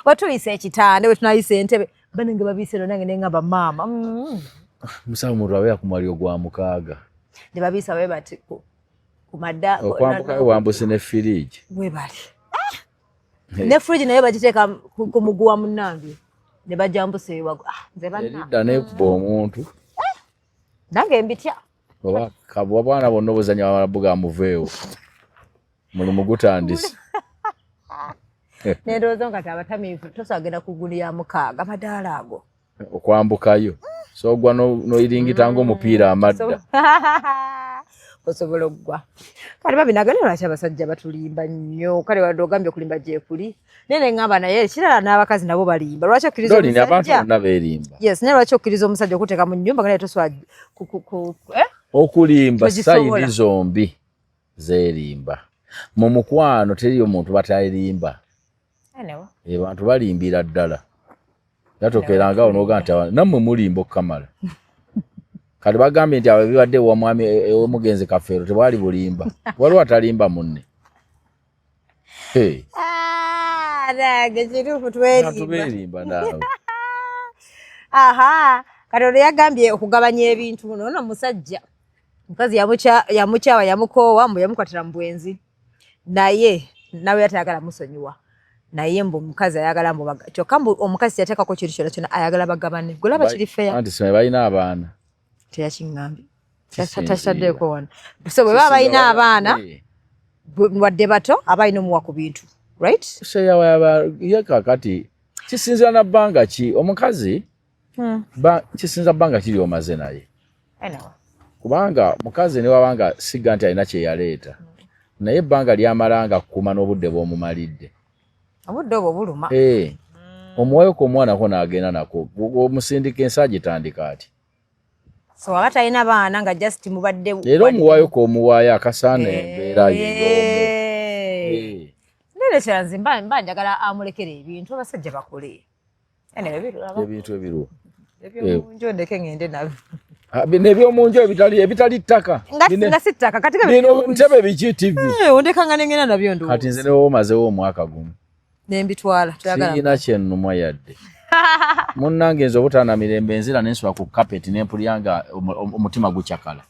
Speaker 1: Watuyisa ekitande wetunayisa entebe. Banenge babiise nange ne ngamba maama.
Speaker 2: Musawo omuntu abeera ku mwali ogw'omukaaga.
Speaker 1: Ne babiisa bwe bati ku madda.
Speaker 2: Okwambukayo wambuse ne fridge.
Speaker 1: Bwe bali. Ne fridge nayo bagiteeka ku muguwa munnange. Ne bajambusa ewago. Nze banna.
Speaker 2: Erida n'ekuba omuntu.
Speaker 1: Nange mbitya.
Speaker 2: Oba kabwa bwana bonna obuzanya bamabuga muveewo. Mulimu gutandise.
Speaker 1: Nedowooza nga abatamiivu tosagenda ku ggulu ya mukaaga amadaala ago.
Speaker 2: Okwambukayo. So ogwa n'oyiringita ng'omupiira amadda.
Speaker 1: Osobola okugwa. Kale babinagane lwaki abasajja batulimba nnyo. Kale wadde ogambye okulimba gye kuli. Nene ngamba naye kirala n'abakazi nabo balimba. Lwaki okkiriza omusajja?
Speaker 2: Abantu bonna beerimba.
Speaker 1: Yes, naye lwaki okkiriza omusajja okuteeka mu nnyumba nga naye toswala
Speaker 2: okulimba sayidi zombi zeerimba. Mu mukwano teriyo muntu batalimba. Abantu balimbira ddala. Yatokeranga onooga nti nammwe mulimba okukamala. Kati bagambye nti abo bibadde wamwami omugenzi Kafeero tebwali bulimba. Waliwo atalimba munne.
Speaker 1: Nange kituufu twerimba
Speaker 2: naawe.
Speaker 1: Kati ono yagambye okugabanya ebintu ono musajja. Mukazi yamukyawa yamukoowa mbu yamukwatira mu bwenzi. Naye nawe yatayagala musonyiwa. Naye mbu omukazi ayagala mbu kyokka mbu omukazi yateekako kintu kyonna kyonna ayagala bagabane. Gwe laba kiri feya.
Speaker 2: Anti simanyi balina abaana.
Speaker 1: Teyakiŋŋambye. Tasitaddeeko wano. So bwe baba balina abaana wadde bato abalina omuwa ku bintu. right?
Speaker 2: Share waba yakakati kisinza na banga ki omukazi kisinza banga kiri omaze naye. Kubanga mukazi ne wabanga siga nti alina kye yaleeta. Naye banga lyamalanga kuma n'obudde bw'omumalidde. Obudde obwo buluma. Omwoyo ko mwana ko naagenda nako. Omusindika ensaji etandika ati.
Speaker 1: So wakati alina baana nga just mubadde.
Speaker 2: Era omuwaayo ko omuwaayo akasaana embeera y'omu.
Speaker 1: Nene kyanzi mba njagala amulekera ebintu abasajja bakole.
Speaker 2: Ebintu ebiru.
Speaker 1: Ebyomunju ndeke ngende nabyo.
Speaker 2: Nebyomunju ebitali ttaka.
Speaker 1: Nga si ttaka katika
Speaker 2: bino ntebe biki TV.
Speaker 1: Ondeka nga nengena nabyo ndo.
Speaker 2: Kati nze newo mazewo omwaka gumu.
Speaker 1: Nembitwala tuyagala.
Speaker 2: Sina kyennumwa yadde. Munnange nze obutaana mirembe nzira nensula ku carpet nempulyanga omutima gukyakala.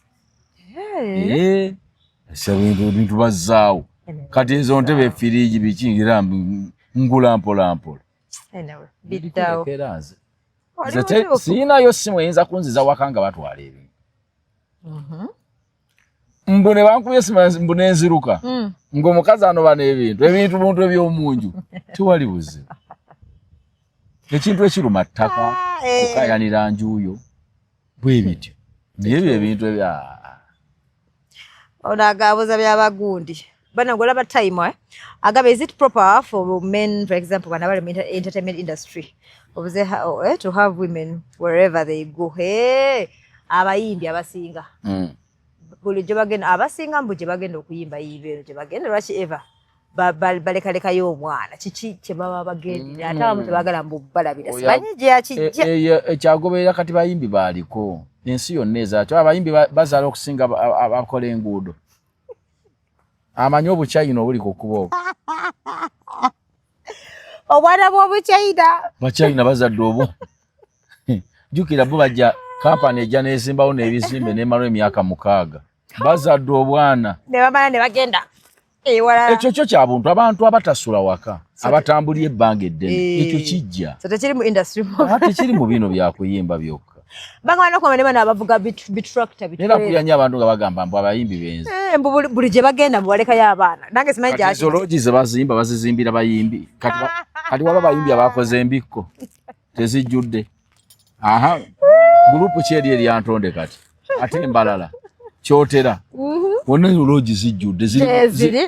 Speaker 2: Bintu bazzaawo. Kati ezo ntebe firiji bikingira ngula mpola mpola.
Speaker 1: Biddawo.
Speaker 2: Siinayo simu eyinza kunziza wakanga batwala ebintu. Mbone bankubye simu mbone nziruka. Ng'omukazi anoba n'ebintu buntu eby'omunju tiwali buzibu. Ekintu ekiruma ttaka kukayanira njuyo bwe bityo. Naye ebintu ebya
Speaker 1: onagabuza byabagundi. Bana golaba time agabe, is it proper for men, for example, when in the entertainment industry to have women wherever they go? Hey, abayimbi abasinga buli gye bagenda abasinga mbu gye bagenda okuyimba yibeero gye bagenda lwaki eva balekalekayo omwana kiki kye baba bagendera ate abamu tebagala mbu balabira simanyi gye yakijja
Speaker 2: ekyagoberera kati bayimbi baaliko ensi yonna ezaakyo abayimbi bazaala okusinga abakola enguudo. Amanyi obukyayina obuli ku kkubo.
Speaker 1: Obwana bw'obukyayina.
Speaker 2: Bakyayina bazadde obwo. Jjukira bo bajja kampani ejja n'ezimbawo n'ebizimbe n'emala emyaka 6. Bazadde obwana.
Speaker 1: Ne bamala ne bagenda. Ewala.
Speaker 2: Ekyo kyo kya buntu abantu abatasula waka. Abatambulira ebbanga eddene. Ekyo kijja.
Speaker 1: So tekiri mu industry.
Speaker 2: Tekiri mu bino bya kuyimba byokka.
Speaker 1: Bangwana kwa manema n'abavuga bitractor bitwe.
Speaker 2: Era kuyanya abantu nga bagamba mbu abayimbi benzi.
Speaker 1: Buli gye bagenda mubaleka y'abaana. Nange simanyi gyaki.
Speaker 2: Zoologi ze bazimba bazizimbira bayimbi. Kati waba bayimbi abakoze embikko. Tezijjudde. Aha. Gurupu kyeri eri antonde kati. Ate embalala. Kyotera. Wonna zoologi zijjudde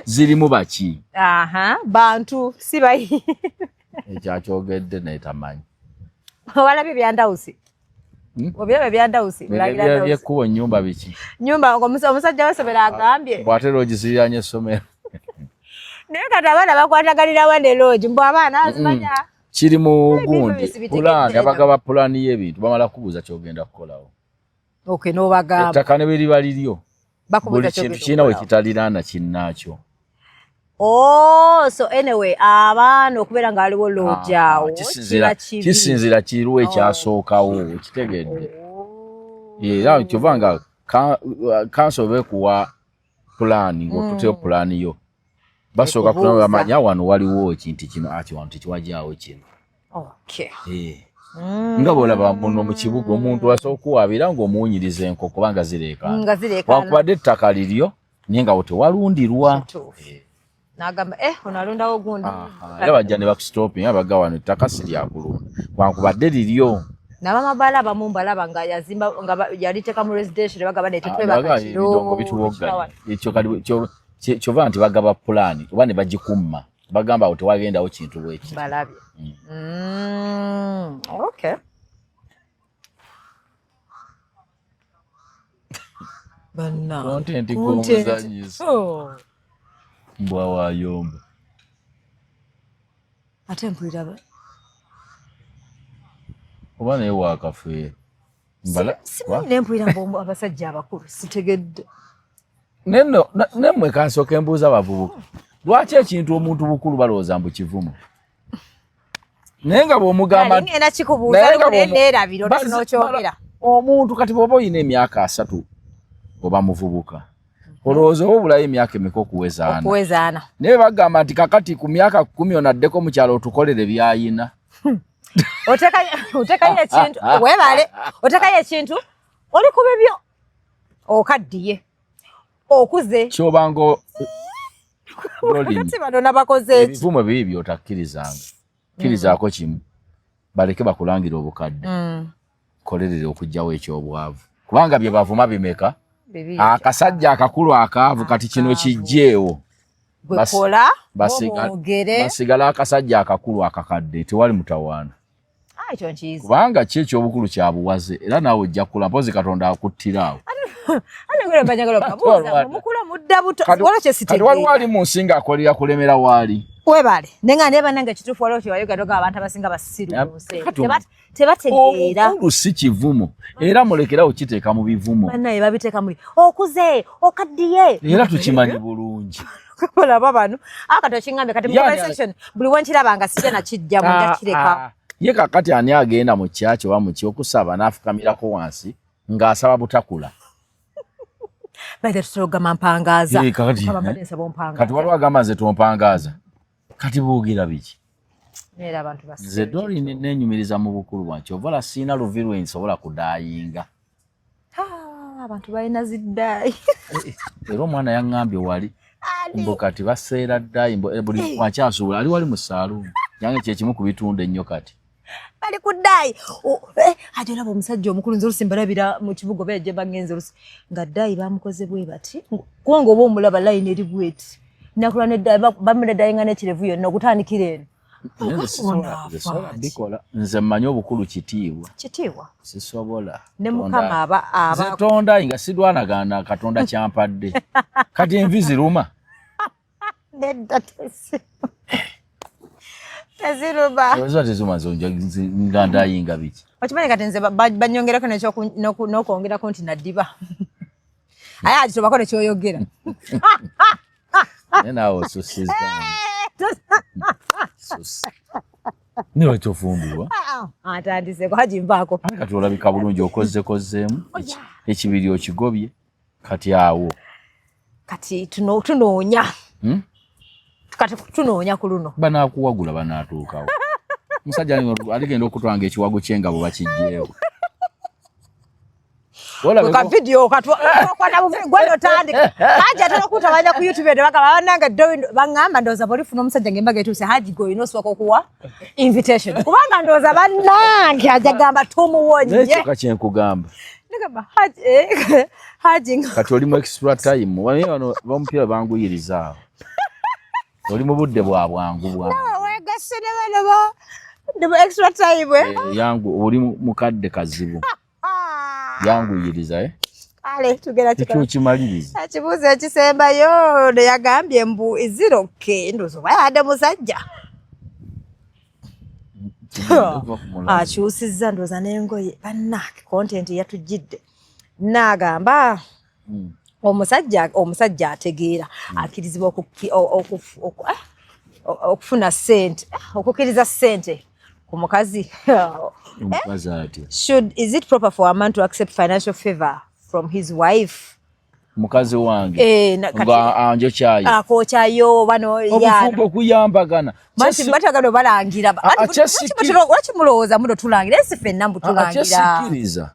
Speaker 2: zirimu baki.
Speaker 1: Aha. Bantu si bayi.
Speaker 2: Ekyakyogedde n'etamanyi.
Speaker 1: Walabye byandawusi. Obirebe byandawusi.
Speaker 2: Byekkubo nnyumba biki.
Speaker 1: Nyumba omusajja wasomera agambye.
Speaker 2: Bw'ate loogi ziriraanye essomero.
Speaker 1: Naye kati abaana bakwatagalira wane loogi mbu abaana azimanya.
Speaker 2: Kiri mu gundi. Pulaani abagaba pulaani y'ebintu bamala kubuuza ky'ogenda kukolawo.
Speaker 1: Okay, n'obagamba.
Speaker 2: Ettaka ne bwe liba liryo.
Speaker 1: Buli
Speaker 2: kintu kirina we kitaliraana kinnaakyo.
Speaker 1: Oh, so anyway, abaana okubeera nga waliwo loogi awo.
Speaker 2: Kisinzira kiruwa ekyasookawo kitegedde. Era kyova nga kanso bekuwa pulaani ng'otuteyo pulaani yo. Basooka kulaba bamanya wano waliwo ekintu kino ati wano tekiwajjaawo kino.
Speaker 1: Okay.
Speaker 2: Nga bw'olaba muno mu kibuga omuntu asooka okuwaabira ng'omuwunyiriza enkoko kubanga zireekaana. Wakubadde ettaka liryo naye nga tewalundirwa.
Speaker 1: Nagamba ono alondawo gundi.
Speaker 2: Era bajja ne bakustopping abaga wano ettaka si lya kulunda. Wakubadde liryo.
Speaker 1: N'abamabala abamu mbalaba nga yazimba nga yaliteeka mu residential bagaba ne tetwebaka kiro.
Speaker 2: Ebidongo bituwoggana. Ekyo kali kyova nti bagaba pulaani oba ne bagikumma. Bagamba awo tewagendawo kintu bweki.
Speaker 1: Balabye. Okay. Banna.
Speaker 2: Content g'omuzanyiso. Mbwa wayomba.
Speaker 1: Ate mpulira ba.
Speaker 2: Oba naye waakafeera. Mbala.
Speaker 1: Simanyi ne mpulira mbu abasajja abakulu sitegedde.
Speaker 2: Nemmwe kansooka embuuza abavubuka. Lwaki ekintu omuntu bukulu balowooza mbu kivumu? Naye nga bw'omugamba
Speaker 1: ngenda kikubuuza neerabira otasi n'okyogera.
Speaker 2: Omuntu kati bw'oba olina emyaka 3 oba muvubuka. Olowooza oba obulayo emyaka emeka okuwezaana. Naye bagamba nti kakati ku myaka 10 onaddeko mu kyalo otukolere byayina.
Speaker 1: Otekayo ekintu webale otekayo ekintu oli ku bibyo okaddiye okuze
Speaker 2: kyobango
Speaker 1: Kati bano nabakoze eki.
Speaker 2: Ebivumo bibi otakkirizanga. Kkirizaako kimu. Baleke bakulangira obukadde. Kolerere okujjawo ekyobwavu. Kubanga bye bavuma bimeka. Akasajja akakulu akaavu kati kino kijjeewo.
Speaker 1: Bwekola
Speaker 2: basigala akasajja akakulu akakadde tewali mutawaana. Kubanga ki ekyobukulu kya buwaze era naawe ojja kula mpozi Katonda akuttiraawo. Kati waliwo ali mu nsi ng'akolera kulemera waali.
Speaker 1: Webale nenga neba nange kitufu waliwo kyewayoga doga abantu abasinga basiru tebategeera.
Speaker 2: Obukulu si kivumo era mulekerawo kiteeka mu bivumo.
Speaker 1: Bannaye babiteeka muli okuze okaddiye.
Speaker 2: Era tukimanyi bulungi.
Speaker 1: Kola babano akato kingambe kati mu conversation buli wenkirabanga sije na kijja mu ndakireka.
Speaker 2: Ye kakati ani agenda mu kyacho wa mu kyokusaba n'afukamirako wansi ng'asaba butakula.
Speaker 1: Baada tutogama mpangaza.
Speaker 2: Kati waliwo agamba nze tompangaza. Kati buugira biki?
Speaker 1: Nera abantu basi.
Speaker 2: Nze Dori nenyumiriza mu bukulu bwancho. Ovala sina luviru ensobola kudaayinga.
Speaker 1: Abantu balina ziddayi.
Speaker 2: Era omwana yaŋŋambye wali. Mbo kati baseera ddayi buli wakyasuubula ali wali mu saaluuni. Yange kye kimu ku bitundu ennyo kati.
Speaker 1: Bali kuddayi. Ate olaba omusajja omukulu nze olusi mbalabira mu kibuga beje bagenze olusi nga ddayi bamukoze bwe bati. Kubanga oba omulaba layini eri bweti. Nakula neddayi bamuddaayinga n'ekirevu yonna okutandikira eno.
Speaker 2: Bikola nze mmanyi obukulu kitiibwa.
Speaker 1: Kitiibwa.
Speaker 2: Sisobola.
Speaker 1: Ne mukama aba
Speaker 2: Katonda nga sidwanagana Katonda kyampadde. Kati envi ziruma.
Speaker 1: Nedda tesi. Teziruma.
Speaker 2: Ezo teziruma zonja ngandayinga biki.
Speaker 1: Okimanyi kati nze banyongerako n'okwongerako nti naddiba. Aye ati tobako nekyoyogera.
Speaker 2: Naawe osusiza. Niwe tofumbirwa.
Speaker 1: Atandiseko haji mbaako.
Speaker 2: Kati olabika bulungi okozzeemu ekibiri okigobye kati awo.
Speaker 1: Kati tunoonya. Kati tunoonya ku luno.
Speaker 2: Banaakuwagula banaatuukawo. Musajja aligenda okutwanga ekiwago ky'engabo bakijjeewo.
Speaker 1: Ka video katwakwana buvi gweno tandi haji atala kutabaina ku YouTube ndo bakabananga bangamba ndoza polifuna omusajja ngembaga etuse haji go inoso kuwa invitation kubanga ndoza bannange ajagamba tumuwonye
Speaker 2: nekyo kakyenkugamba
Speaker 1: ngamba haji
Speaker 2: kati oli mu extra time wano bampira banguyiriza oli mu budde bwa bwangu
Speaker 1: wegasene bano ba extra time
Speaker 2: yangu oli mukadde kazibu yanguyiriza
Speaker 1: ale tugera
Speaker 2: kiko kimaliriza
Speaker 1: akibuze ekisembayo ne yagambye mbu iziroke ndozo bayade musajja akyusizza ndoza n'engoye bannake content yatujjidde nagamba omusajja ategeera akirizibwa okufuna ssente okukkiriza ssente ku mukazi. Is it proper for a man to accept financial favor from his wife?
Speaker 2: Mukazi wange nga anje kyayo
Speaker 1: akokyayo bano
Speaker 2: yana okuyambagana
Speaker 1: mati batagano balangira wachi mulowooza muno tulangira esife nambu tulangira
Speaker 2: achesikiriza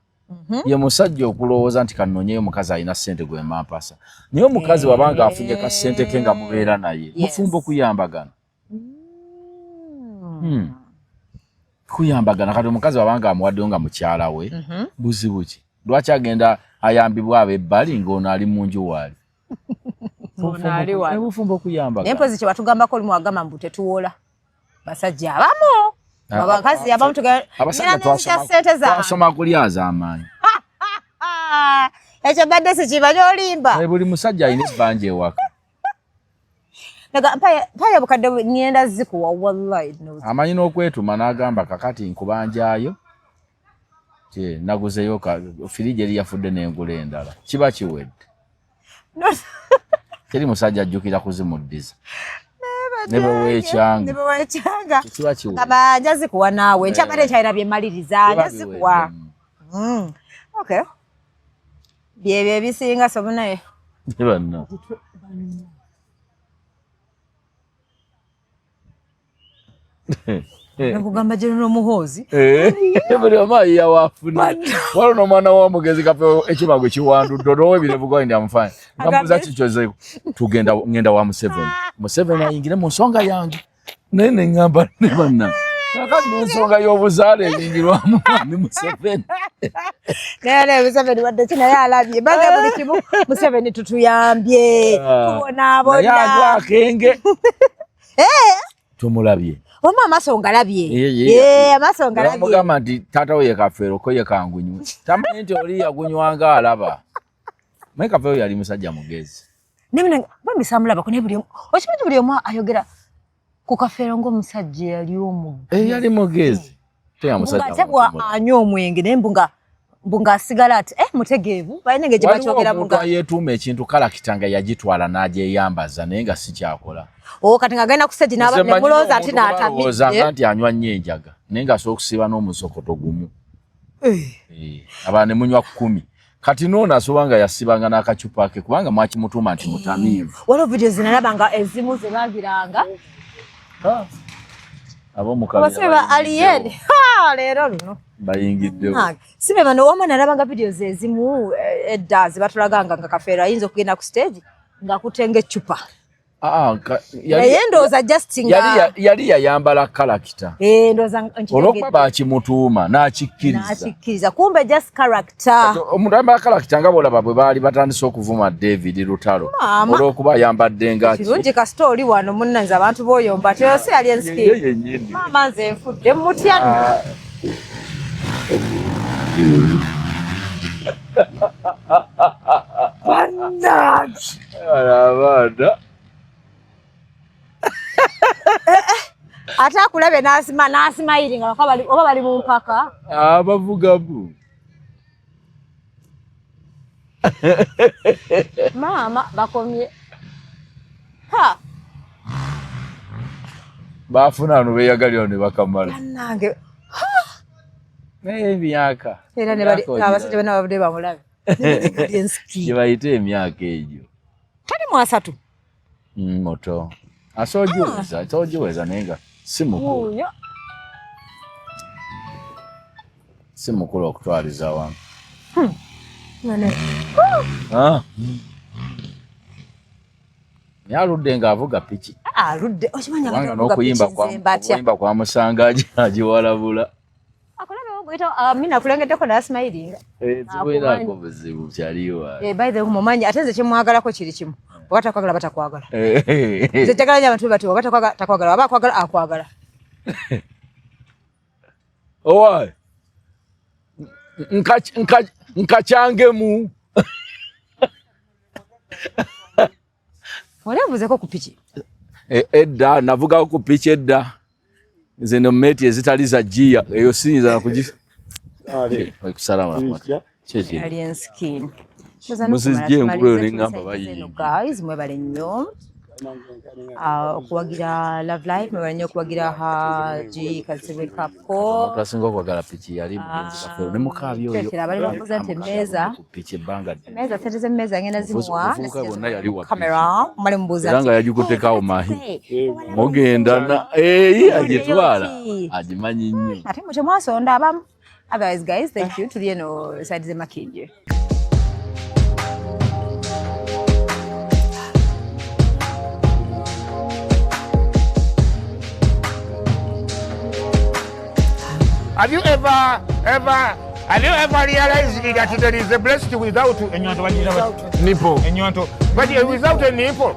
Speaker 2: ye musajja okulowooza nti kanonyeyo mukazi alina ssente gwe mampasa niyo mukazi wabanga afunye ka ssente ke nga mubeera naye mufumbo kuyambagana kuyambagana kati omukazi wabanga amuwaddeyo nga mukyala we buzibu ki lwaki agenda ayambibwa abebbali ng'ono ali mu nju waali obufumbo kuyambagana
Speaker 1: empozi kye batugambako oli mwagamba mbu tetuwola basajja abamu abakazi abamu
Speaker 2: twasoma kulyaza amaanyi
Speaker 1: ekyo badde sikimanyi olimba
Speaker 2: buli musajja alina ekibanja ewaka
Speaker 1: mpaya bukadde ngenda zikuwa wallahi
Speaker 2: amanyi n'okwetuma n'agamba kakati nkubanjayo naguzeyo firiji eri yafudde n'engula endala kiba kiwedde teri musajja ajjukira kuzimuddiza nebeweekyanga kiba kiwedde
Speaker 1: kabanja zikuwa naawe nkyabadde nkyalina byemaliriza nja zikuwa okay byebyo ebisinga sobunaye
Speaker 2: banna
Speaker 1: nakugamba gye luno muhoozi
Speaker 2: buli omaayi yawafuna waliwo n'omwana w'omugezi kafe ekibago kiwandudde olwowo ebirevu gwa ndi amufaanyi ngamubuuza kikyoze ngenda wa Museveni Museveni ayingire mu nsonga yange nene ngamba ne banna kakati ensonga y'obuzaale eyingirwamu ni Museveni.
Speaker 1: Naye Museveni wadde kina yalabye baga buli kimu Museveni tutuyambye tubonaabona
Speaker 2: naye anywa akenge tumulabye
Speaker 1: wama amaaso ngalabye amaaso ngalabye
Speaker 2: amugamba nti taata we Kafeero ko ye kangunywe tamanyi nti oli yagunywanga alaba naye Kafeero yali musajja mugezi
Speaker 1: nemina bamisamulaba ko ne buli okimanyi buli omu ayogera ku Kafeero ng'omusajja yali omugezi
Speaker 2: yali mugezi
Speaker 1: ate anywa omwenge naye mbunga asigala ati mutegeevu balina engeri gye bakyogera
Speaker 2: munga yeetuuma ekintu kalakita nga yagitwala n'agyeyambaza naye nga si kyakola
Speaker 1: kati nga genda ku stage nemulowooza ati n'atamidde
Speaker 2: nti anywa nnyo enjaga naye ng'asobola okusiba n'omusokoto gumu abalala ne munywa 10 kati n'ono asobola nga yasibanga n'akacupa ke kubanga mwakimutuuma nti mutamiivu
Speaker 1: waliwo vidiyo zinalaba nga ezimu ze baagiranga abaseba alien leero luno
Speaker 2: bayingiddewo
Speaker 1: sibe bano wama nalabanga vidiyo ezimu edda ze batulaganga nga Kafeero ayinza okugenda ku stage ng'akutenga eccupa naye ndowooza just nga
Speaker 2: yali yayambala kalakita olwokuba bakimutuuma n'akikkiriza
Speaker 1: kumbe just character
Speaker 2: omuntu ayambala kalakita nga bolaba bwe baali batandise okuvuma David Lutalo olwokuba ayambadde nga
Speaker 1: kirungi kasita oli wano munnanze abantu b'oyomba teyose yali enski maama nze nfudde mutya
Speaker 2: abaana
Speaker 1: ate akulabe n'asimayiringa oba bali mu mpaka
Speaker 2: abavugabu
Speaker 1: maama bakomye
Speaker 2: baafuna ano beeyagalira ne bakamala
Speaker 1: nange
Speaker 2: naye emyaka
Speaker 1: era abasajja bana babudde bamulabe
Speaker 2: gye bayita emyaka egyo
Speaker 1: tali mu 3
Speaker 2: moto asoogiweza naye nga si mukulu okutwaliza wamu naye aludde ng'avuga piki kubanga n'okuyimba kwa musanga agiwalabula
Speaker 1: mina kulengeddeko n'asimayiringa
Speaker 2: ziwerako buzibu kyaliwa
Speaker 1: by the way mumanyi ate nze kyemwagalako kiri kimu oba takwagala batakwagala nze njagala nyo abantu bati oba takwagala oba akwagala akwagala
Speaker 2: owaye nkakyangemu
Speaker 1: olevuzeko ku piki
Speaker 2: edda navugako ku piki edda nze nometi ezitali za jjiya eyo siyinza nakusalama
Speaker 1: alien skin
Speaker 2: musizje enkulo nengamba
Speaker 1: guys mwebale nnyo okuwagira Love Life mwebale nnyo okuwagira Haji Kazibe Kapo
Speaker 2: omuntu asinga okwagala piki yali mugenzi Kafeero ne mukaabi oyo
Speaker 1: abali bakoze nti emmeeza sente z'emmeeza ngenda zimuwa kamera mali mubuuza
Speaker 2: era nga yagikutekaawo mahi mugenda agitwala agimanyi nnyo
Speaker 1: ate mwe temwasonda abamu otherwise guys thank you tuli eno side z'Emakindye.
Speaker 4: Have you ever realized that there is a breast without a nipple? But without a nipple,